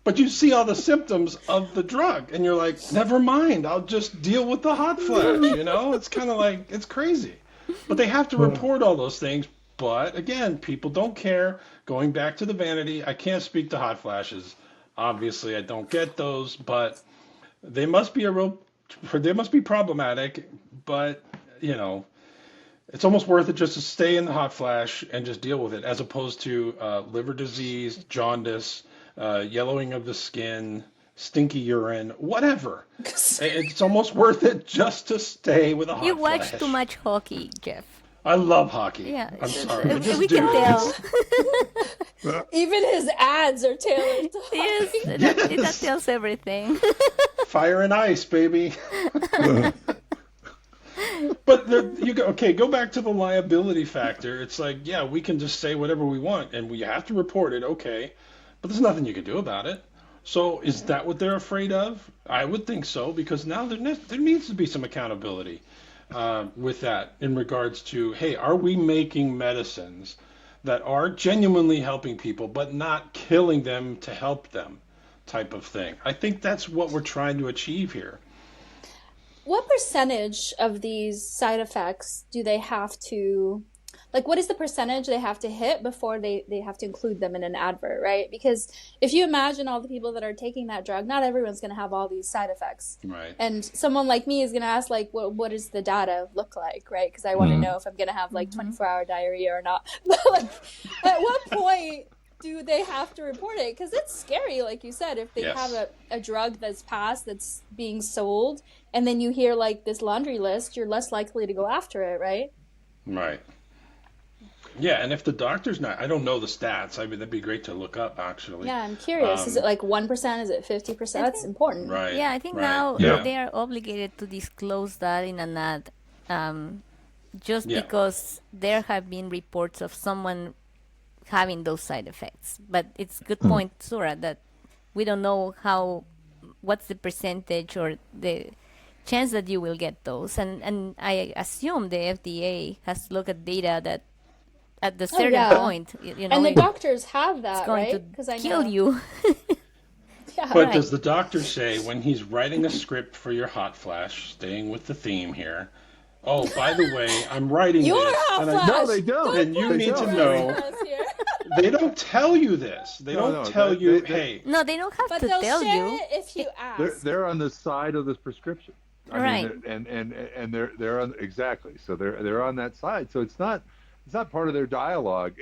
but you see all the symptoms of the drug, and you're like, never mind. I'll just deal with the hot flash. It's kind of like, it's crazy. But they have to report all those things. But again, people don't care. Going back to the vanity, I can't speak to hot flashes. Obviously, I don't get those, but they must be problematic, but it's almost worth it just to stay in the hot flash and just deal with it, as opposed to liver disease, jaundice, yellowing of the skin, stinky urine, whatever. It's almost worth it just to stay with a hot flash. You watch too much hockey, Jeff. I love hockey. Yeah, I'm sorry. We can tell. Even his ads are tailored to hockey. Yes, that tells everything. Fire and ice, baby. But go back to the liability factor. It's like, yeah, we can just say whatever we want, and we have to report it, okay, but there's nothing you can do about it. So is that what they're afraid of? I would think so, because now there needs to be some accountability with that in regards to, hey, are we making medicines that are genuinely helping people but not killing them to help them, type of thing. I think that's what we're trying to achieve here. What percentage of these side effects do they have to, like, what is the percentage they have to hit before they have to include them in an advert, right? Because if you imagine all the people that are taking that drug, not everyone's going to have all these side effects. Right. And someone like me is going to ask, like, what does the data look like, right? Because I want to know if I'm going to have, like, 24-hour diarrhea or not. But, like, at what point do they have to report it? Because it's scary, like you said, if they have a drug that's passed, that's being sold, and then you hear, like, this laundry list, you're less likely to go after it, right? Right. Yeah, and if the doctor's not, I don't know the stats. I mean, that'd be great to look up, actually. Yeah, I'm curious. Is it like 1%? Is it 50%? That's important. Right. Yeah, I think now they are obligated to disclose that in an ad, just because there have been reports of someone having those side effects. But it's a good point, Sura, that we don't know what's the percentage or the chance that you will get those. And I assume the FDA has to look at data that at the certain point, you know, and the doctors have that, it's going right? to kill you. But does the doctor say when he's writing a script for your hot flash, staying with the theme here, oh, by the way, I'm writing your this. Hot flash. No, they don't. And you need to know. They don't tell you this. They don't tell you, hey. No, they don't have to tell you. But they'll share it if you ask. They're on the side of this prescription. Right. And they're on exactly. So they're on that side. So it's not part of their dialogue.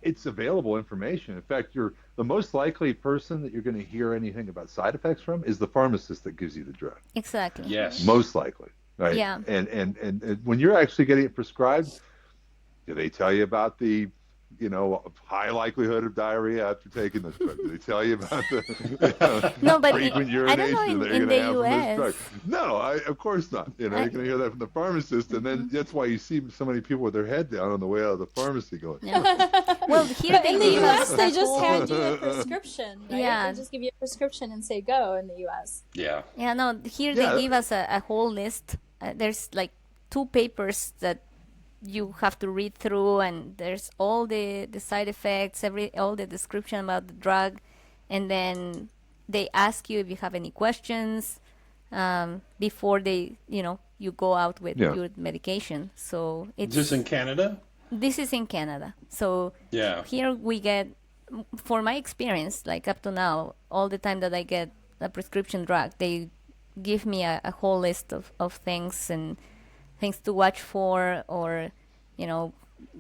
It's available information. In fact, the most likely person that you're going to hear anything about side effects from is the pharmacist that gives you the drug. Exactly. Yes. Most likely, right? Yeah. And when you're actually getting it prescribed, do they tell you about the high likelihood of diarrhea after taking this drug? Do they tell you about the no, but frequent urination that you're going to have from this drug? No, of course not. You're going to hear that from the pharmacist, and then that's why you see so many people with their head down on the way out of the pharmacy going. Well, here in the U.S., they just hand you a prescription. Right? Yeah, they just give you a prescription and say go in the U.S. Yeah. Yeah, no. Here they give us a whole list. There's like 2 papers that you have to read through, and there's all the side effects, all the description about the drug, and then they ask you if you have any questions before you go out with your medication. So it's this in Canada? This is in Canada. So here we get, for my experience, like up to now, all the time that I get a prescription drug, they give me a whole list of things and things to watch for, or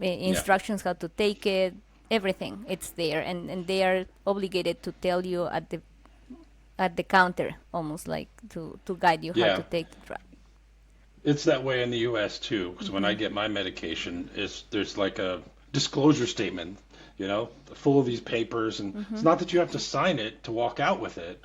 instructions how to take it, everything. It's there, and they are obligated to tell you at the counter, almost like to guide you how to take the drug. It's that way in the U.S. too, because when I get my medication, there's like a disclosure statement, full of these papers, and it's not that you have to sign it to walk out with it.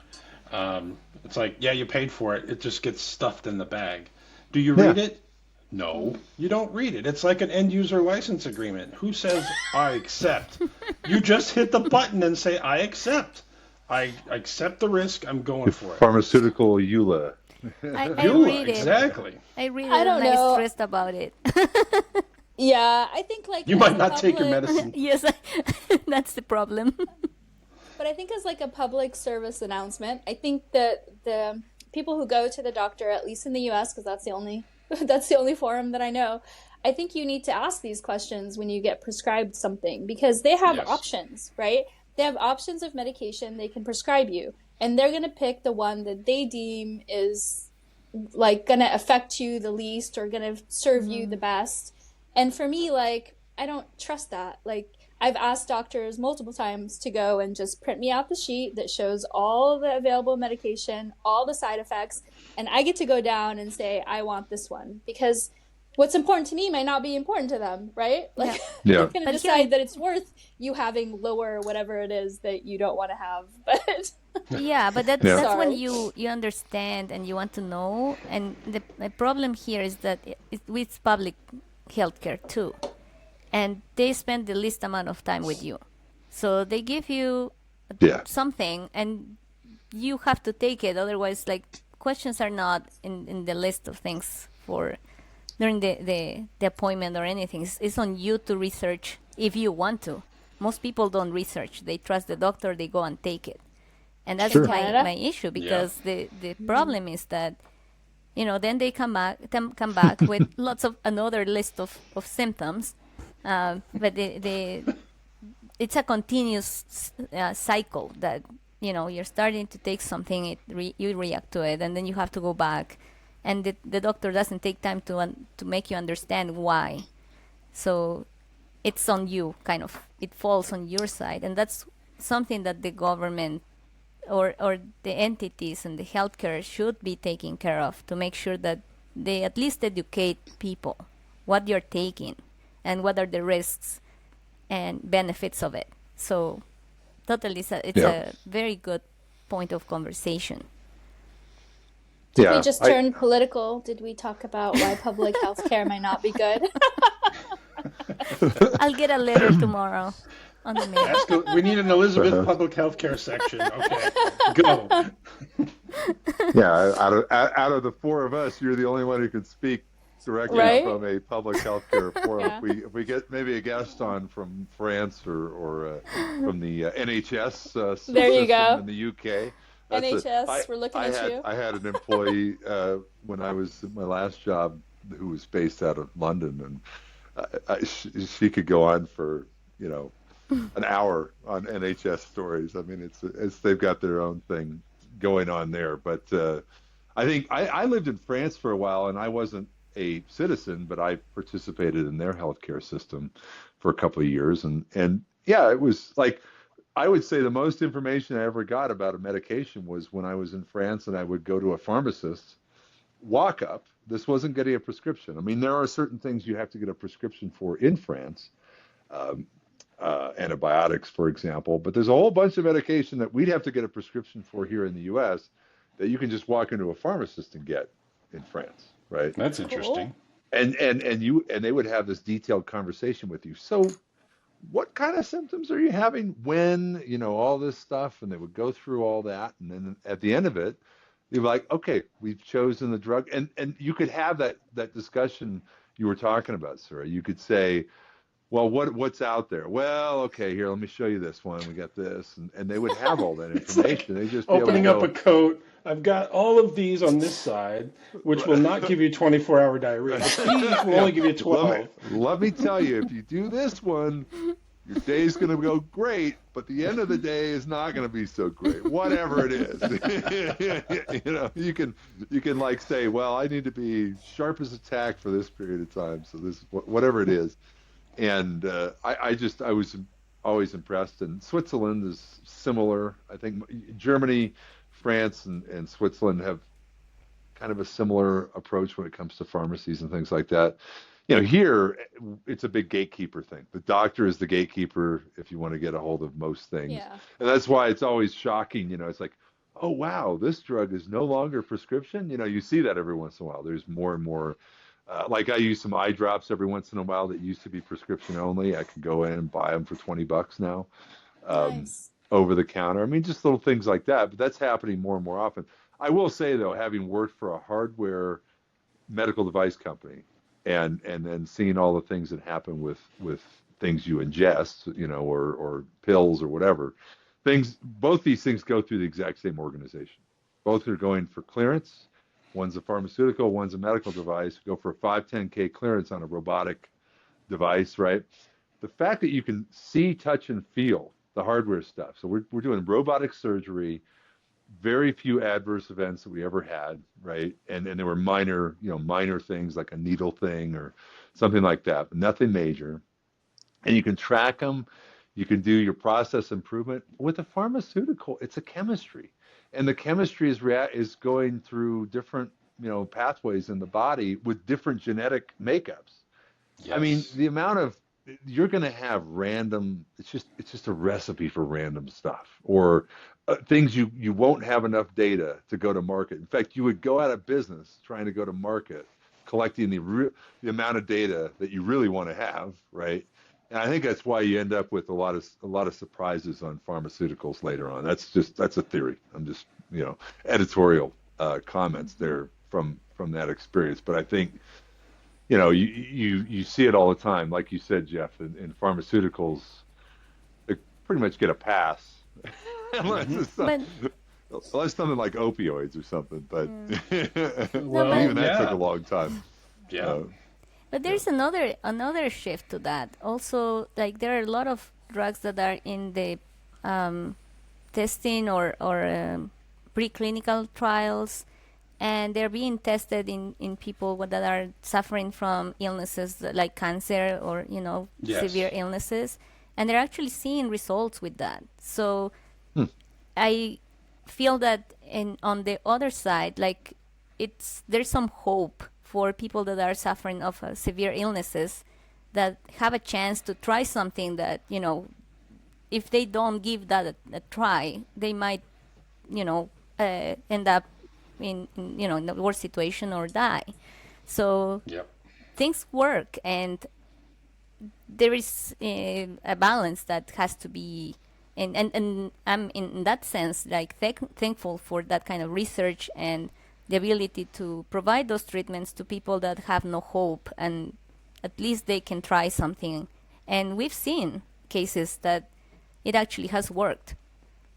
It's like, yeah, you paid for it. It just gets stuffed in the bag. Do you read it? No, you don't read it. It's like an end user license agreement. Who says I accept? You just hit the button and say I accept. I accept the risk. I'm going for it. Pharmaceutical EULA. I read it. Exactly. I read it. I don't know. I'm stressed about it. Yeah, I think like you might not take your medicine. Yes, that's the problem. But I think as like a public service announcement, I think that the people who go to the doctor, at least in the U.S., because that's the only forum that I know, I think you need to ask these questions when you get prescribed something, because they have options, right? They have options of medication they can prescribe you, and they're going to pick the one that they deem is like going to affect you the least or going to serve you the best. And for me, like, I don't trust that. Like, I've asked doctors multiple times to go and just print me out the sheet that shows all the available medication, all the side effects, and I get to go down and say, I want this one. Because what's important to me might not be important to them, right? Like, Yeah. they're going to decide that it's worth you having lower whatever it is that you don't want to have. But yeah, but that's when you understand and you want to know. And the problem here is that with public healthcare too, and they spend the least amount of time with you, so they give you something and you have to take it. Otherwise, like, questions are not in the list of things for during the appointment or anything. It's on you to research if you want to. Most people don't research. They trust the doctor, they go and take it. And that's my issue, because the problem is that, then they come back with lots of another list of symptoms. But it's a continuous cycle that, you're starting to take something, you react to it, and then you have to go back. And the doctor doesn't take time to make you understand why. So it's on you, kind of. It falls on your side. And that's something that the government or the entities and the healthcare should be taking care of, to make sure that they at least educate people what you're taking and what are the risks and benefits of it. So totally, it's a very good point of conversation. Did we just turn political? Did we talk about why public health care might not be good? I'll get a letter tomorrow on the mail. We need an Elizabeth public health care section. Okay, go. Yeah, out of the four of us, you're the only one who can speak directly from a public health care forum. If we get maybe a guest on from France or from the NHS system in the UK. NHS, we're looking at you. I had an employee when I was at my last job who was based out of London, and she could go on for an hour on NHS stories. I mean, it's they've got their own thing going on there. But I think I lived in France for a while, and I wasn't a citizen, but I participated in their healthcare system for a couple of years, and yeah, it was like, I would say the most information I ever got about a medication was when I was in France and I would go to a pharmacist, walk up. This wasn't getting a prescription. I mean, there are certain things you have to get a prescription for in France, antibiotics, for example, but there's a whole bunch of medication that we'd have to get a prescription for here in the U.S. that you can just walk into a pharmacist and get in France, right? That's interesting. And they would have this detailed conversation with you. So what kind of symptoms are you having when, all this stuff, and they would go through all that. And then at the end of it, you're like, okay, we've chosen the drug. And you could have that discussion you were talking about, Sura. You could say, well, what's out there? Well, okay, here, let me show you this one. We got this. And they would have all that information. They just opening up a coat. I've got all of these on this side, which will not give you 24-hour diarrhea. These will only give you 12. Let me tell you, if you do this one, your day's going to go great, but the end of the day is not going to be so great, whatever it is. You can like say, well, I need to be sharp as a tack for this period of time. So this, whatever it is. And I was always impressed. And Switzerland is similar. I think Germany, France, and Switzerland have kind of a similar approach when it comes to pharmacies and things like that. Here it's a big gatekeeper thing. The doctor is the gatekeeper if you want to get a hold of most things. Yeah. And that's why it's always shocking. It's like, oh, wow, this drug is no longer prescription. You see that every once in a while. There's more and more. Like I use some eye drops every once in a while that used to be prescription only. I can go in and buy them for $20 now. Nice. Over the counter. I mean, just little things like that, but that's happening more and more often. I will say though, having worked for a hardware medical device company and then seeing all the things that happen with things you ingest, or pills or whatever, both these things go through the exact same organization. Both are going for clearance. One's a pharmaceutical, one's a medical device. Go for a 510K clearance on a robotic device, right? The fact that you can see, touch, and feel the hardware stuff. So we're doing robotic surgery, very few adverse events that we ever had, right? And there were minor things like a needle thing or something like that, but nothing major. And you can track them. You can do your process improvement. With a pharmaceutical, it's a chemistry. And the chemistry is going through different pathways in the body with different genetic makeups. Yes. I mean, the amount of you're going to have random. It's just a recipe for random stuff or things you won't have enough data to go to market. In fact, you would go out of business trying to go to market, collecting the amount of data that you really want to have, right? And I think that's why you end up with a lot of surprises on pharmaceuticals later on. That's a theory. I'm just editorial comments there from that experience. But I think you see it all the time, like you said, Jeff. In pharmaceuticals, they pretty much get a pass unless something like opioids or something. But even that took a long time. Yeah. But there's another shift to that. Also, like there are a lot of drugs that are in the testing or preclinical trials, and they're being tested in people that are suffering from illnesses like cancer or severe illnesses, and they're actually seeing results with that. So I feel that on the other side, like there's some hope for people that are suffering of severe illnesses that have a chance to try something that, if they don't give that a try, they might, end up in a worse situation or die. So things work, and there is a balance that has to be, and I'm in that sense like thankful for that kind of research and the ability to provide those treatments to people that have no hope, and at least they can try something. And we've seen cases that it actually has worked.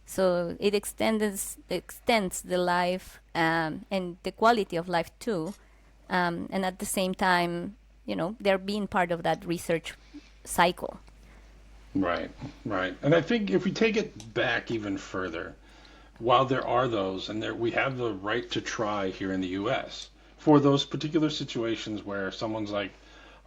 So it extends the life and the quality of life too. And at the same time, they're being part of that research cycle. Right. And I think if we take it back even further, while there are those, and we have the right to try here in the U.S. for those particular situations where someone's like,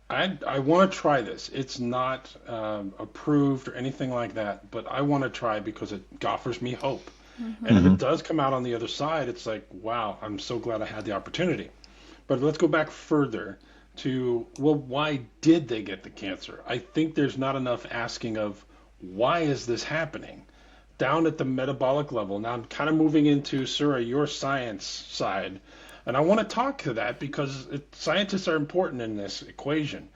I want to try this. It's not approved or anything like that, but I want to try because it offers me hope. Mm-hmm. And if it does come out on the other side, it's like, wow, I'm so glad I had the opportunity. But let's go back further to, well, why did they get the cancer? I think there's not enough asking of why is this happening? Down at the metabolic level. Now I'm kind of moving into, Sura, your science side. And I want to talk to that because scientists are important in this equation.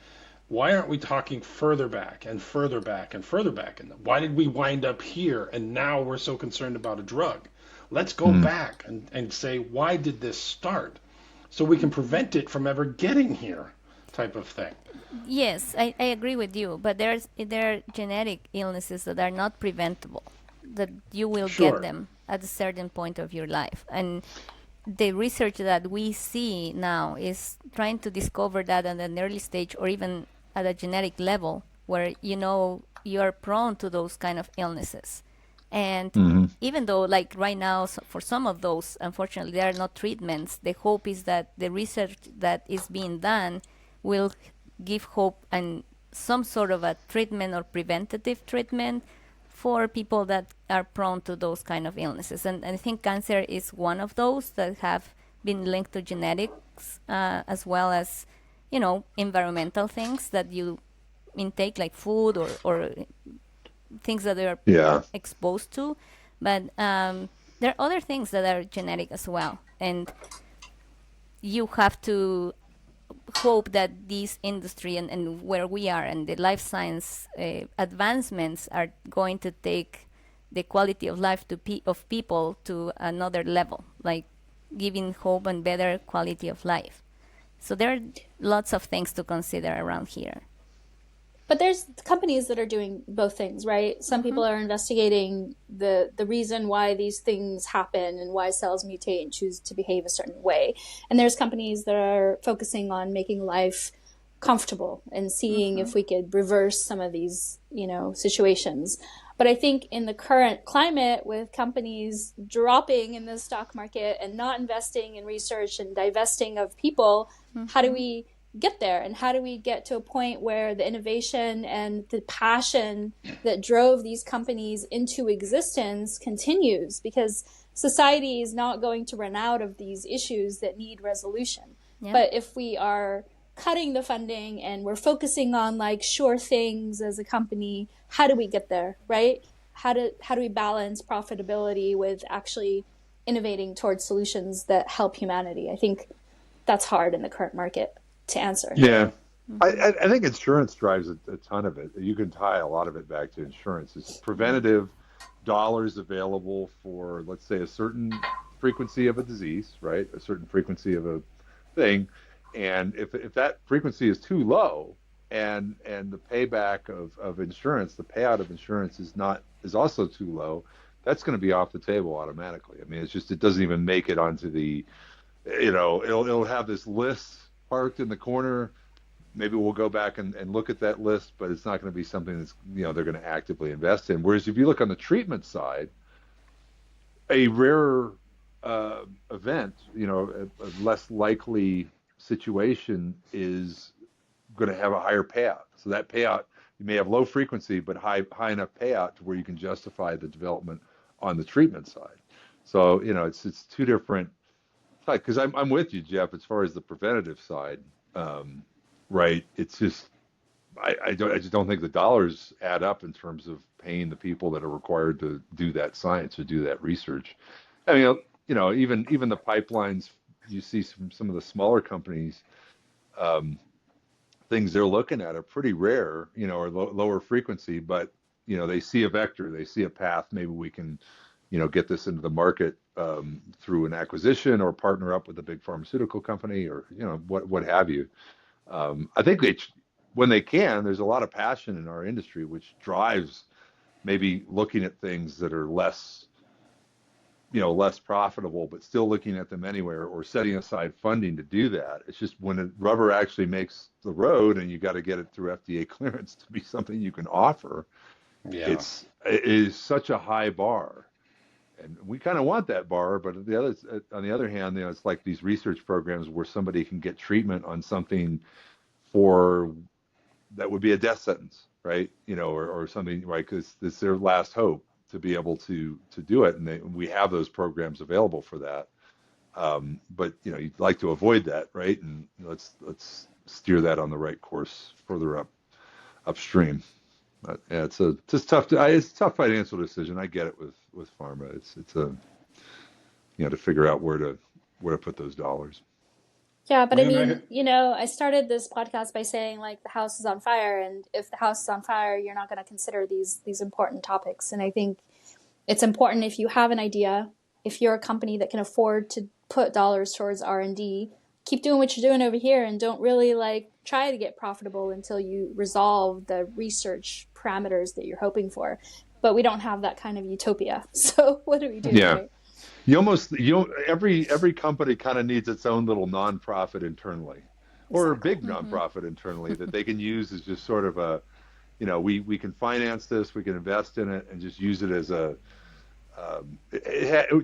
Why aren't we talking further back and further back and further back? And why did we wind up here and now we're so concerned about a drug? Let's go back and say, why did this start? So we can prevent it from ever getting here, type of thing. Yes, I agree with you. But there are genetic illnesses that are not preventable, that you will get them at a certain point of your life. And the research that we see now is trying to discover that at an early stage or even at a genetic level where you're prone to those kind of illnesses. And even though like right now for some of those, unfortunately, there are no treatments, the hope is that the research that is being done will give hope and some sort of a treatment or preventative treatment for people that are prone to those kind of illnesses. And I think cancer is one of those that have been linked to genetics as well as, environmental things that you intake, like food or things that they are exposed to. But there are other things that are genetic as well. And you have to hope that this industry and where we are and the life science advancements are going to take the quality of life of people to another level, like giving hope and better quality of life. So there are lots of things to consider around here. But there's companies that are doing both things, right? Some people are investigating the reason why these things happen and why cells mutate and choose to behave a certain way. And there's companies that are focusing on making life comfortable and seeing if we could reverse some of these, situations. But I think in the current climate, with companies dropping in the stock market and not investing in research and divesting of people, how do we get there? And how do we get to a point where the innovation and the passion that drove these companies into existence continues? Because society is not going to run out of these issues that need resolution. Yeah. But if we are cutting the funding and we're focusing on like sure things as a company, how do we get there, right? How do we balance profitability with actually innovating towards solutions that help humanity? I think that's hard in the current market to answer. Yeah. I think insurance drives a ton of it. You can tie a lot of it back to insurance. It's preventative dollars available for, let's say, a certain frequency of a disease, right? A certain frequency of a thing. And if that frequency is too low and the payback of insurance, the payout of insurance is also too low, that's going to be off the table automatically. I mean, it doesn't even make it onto the, it'll have this list parked in the corner. Maybe we'll go back and look at that list, but it's not going to be something that's, they're going to actively invest in. Whereas if you look on the treatment side, a rarer event, a less likely situation is going to have a higher payout. So that payout, you may have low frequency, but high enough payout to where you can justify the development on the treatment side. So, it's two different sides. Because I'm with you, Jeff, as far as the preventative side. Right. It's just, I just don't think the dollars add up in terms of paying the people that are required to do that science or do that research. I mean, even the pipelines you see from some of the smaller companies, things they're looking at are pretty rare, or lower frequency, but, they see a vector, they see a path. Maybe we can, get this into the market through an acquisition or partner up with a big pharmaceutical company or, what have you. I think when they can, there's a lot of passion in our industry, which drives maybe looking at things that are less profitable, but still looking at them anyway, or setting aside funding to do that. It's just when the rubber actually makes the road and you got to get it through FDA clearance to be something you can offer. Yeah. It is such a high bar. And we kind of want that bar, but on the other hand, it's like these research programs where somebody can get treatment on something that would be a death sentence, right? Or something, right? Because it's their last hope to be able to do it, and we have those programs available for that. But you'd like to avoid that, right? And let's steer that on the right course further upstream. But yeah, it's a tough financial decision. I get it with pharma. It's to figure out where to put those dollars. Yeah, but I mean, I started this podcast by saying like the house is on fire, and if the house is on fire, you're not going to consider these important topics. And I think it's important, if you have an idea, if you're a company that can afford to put dollars towards R&D, keep doing what you're doing over here and don't really like try to get profitable until you resolve the research parameters that you're hoping for. But we don't have that kind of utopia. So what do we do? Yeah. Right? Every company kind of needs its own little nonprofit internally, or a big nonprofit internally that they can use as just sort of a, we can finance this, we can invest in it, and just use it as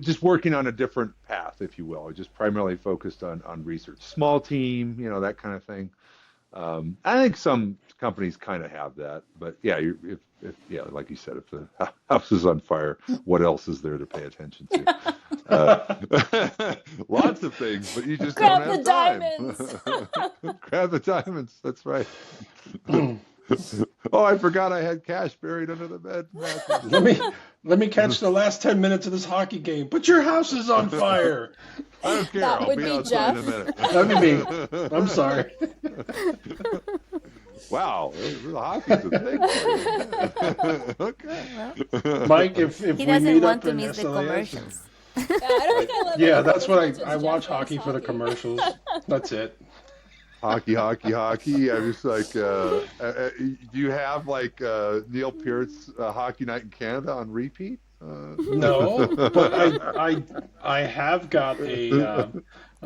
just working on a different path, if you will, just primarily focused on research. Small team, that kind of thing. I think some companies kind of have that, but yeah, if like you said, if the house is on fire, what else is there to pay attention to? Lots of things, but you just don't have time. Grab the diamonds. That's right. Oh, I forgot I had cash buried under the bed. Let me catch the last 10 minutes of this hockey game. But your house is on fire. I don't care. That would be outside Jeff. in a minute. That'd be me. I'm sorry. Wow, the hockey's a thing. Okay. Mike, if he we doesn't meet want up to in miss the SLAs, commercials. Yeah, I don't think I love yeah, it. that's what Jeff I watch loves hockey for the commercials. That's it. Hockey. I'm just like, do you have like Neil Peart's Hockey Night in Canada on repeat? No, but I have got a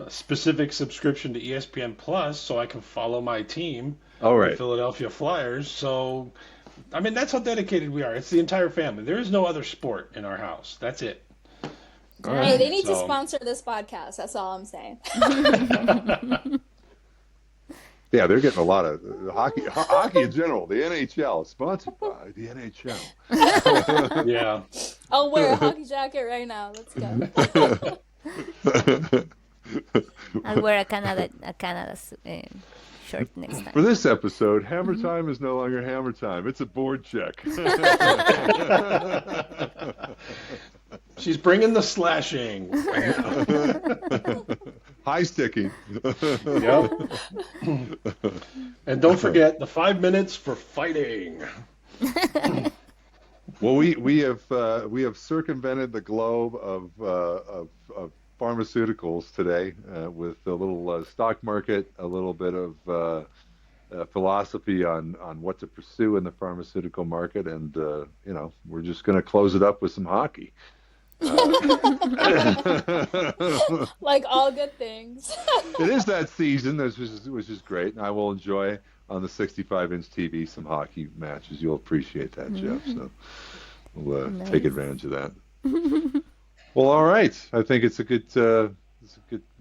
specific subscription to ESPN Plus, so I can follow my team, the Philadelphia Flyers. So, I mean, that's how dedicated we are. It's the entire family. There is no other sport in our house. That's it. Hey, they need to sponsor this podcast. That's all I'm saying. Yeah, they're getting a lot of hockey in general. The NHL, sponsored by the NHL. Yeah. I'll wear a hockey jacket right now. Let's go. I'll wear a Canada shirt next time. For this episode, Hammer Time is no longer Hammer Time. It's a board check. She's bringing the slashing. High sticking. Yep. And don't forget the 5 minutes for fighting. Well, we have circumvented the globe of pharmaceuticals today with a little stock market, a little bit of philosophy on what to pursue in the pharmaceutical market, and we're just going to close it up with some hockey. Like all good things. It is that season, which is great, and I will enjoy on the 65-inch TV some hockey matches. You'll appreciate that, Jeff. So we'll take advantage of that. Well, all right. I think it's a good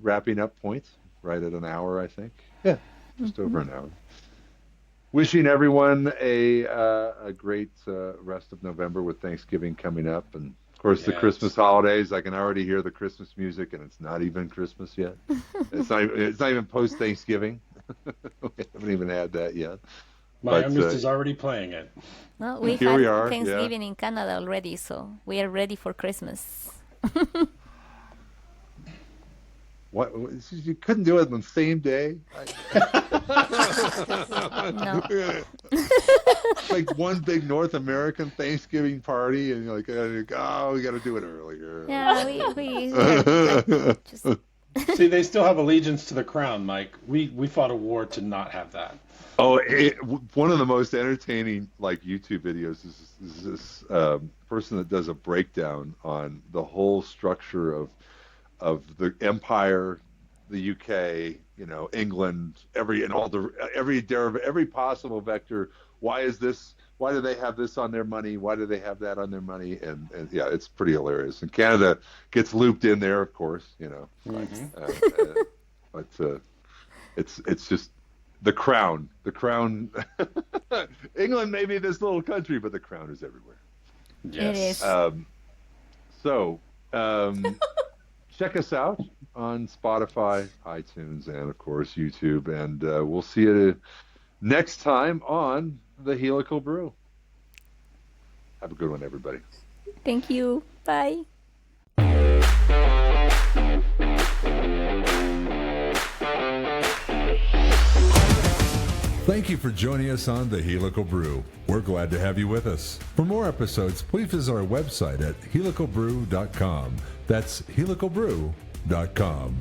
wrapping up point. Right at an hour, I think. Yeah, just over an hour. Wishing everyone a great rest of November with Thanksgiving coming up, and of course the Christmas holidays. I can already hear the Christmas music, and it's not even Christmas yet. It's not even post Thanksgiving. We haven't even had that yet. My youngest is already playing it. Well, we had Thanksgiving in Canada already, so we are ready for Christmas. What? You couldn't do it on the same day? No. Like one big North American Thanksgiving party, and you're like, oh, we got to do it earlier. Yeah, we just... See, they still have allegiance to the crown, Mike. We fought a war to not have that. Oh, one of the most entertaining YouTube videos is this person that does a breakdown on the whole structure of the empire, the UK, England, every possible vector. Why is this? Why do they have this on their money? Why do they have that on their money? And yeah, it's pretty hilarious. And Canada gets looped in there, of course, but it's just the crown. The crown. England may be this little country, but the crown is everywhere. Yes. It is. Check us out on Spotify, iTunes, and of course YouTube. And we'll see you next time on the Helical Brew. Have a good one, everybody. Thank you. Bye. Thank you for joining us on the Helical Brew. We're glad to have you with us. For more episodes, please visit our website at helicalbrew.com. That's helicalbrew.com.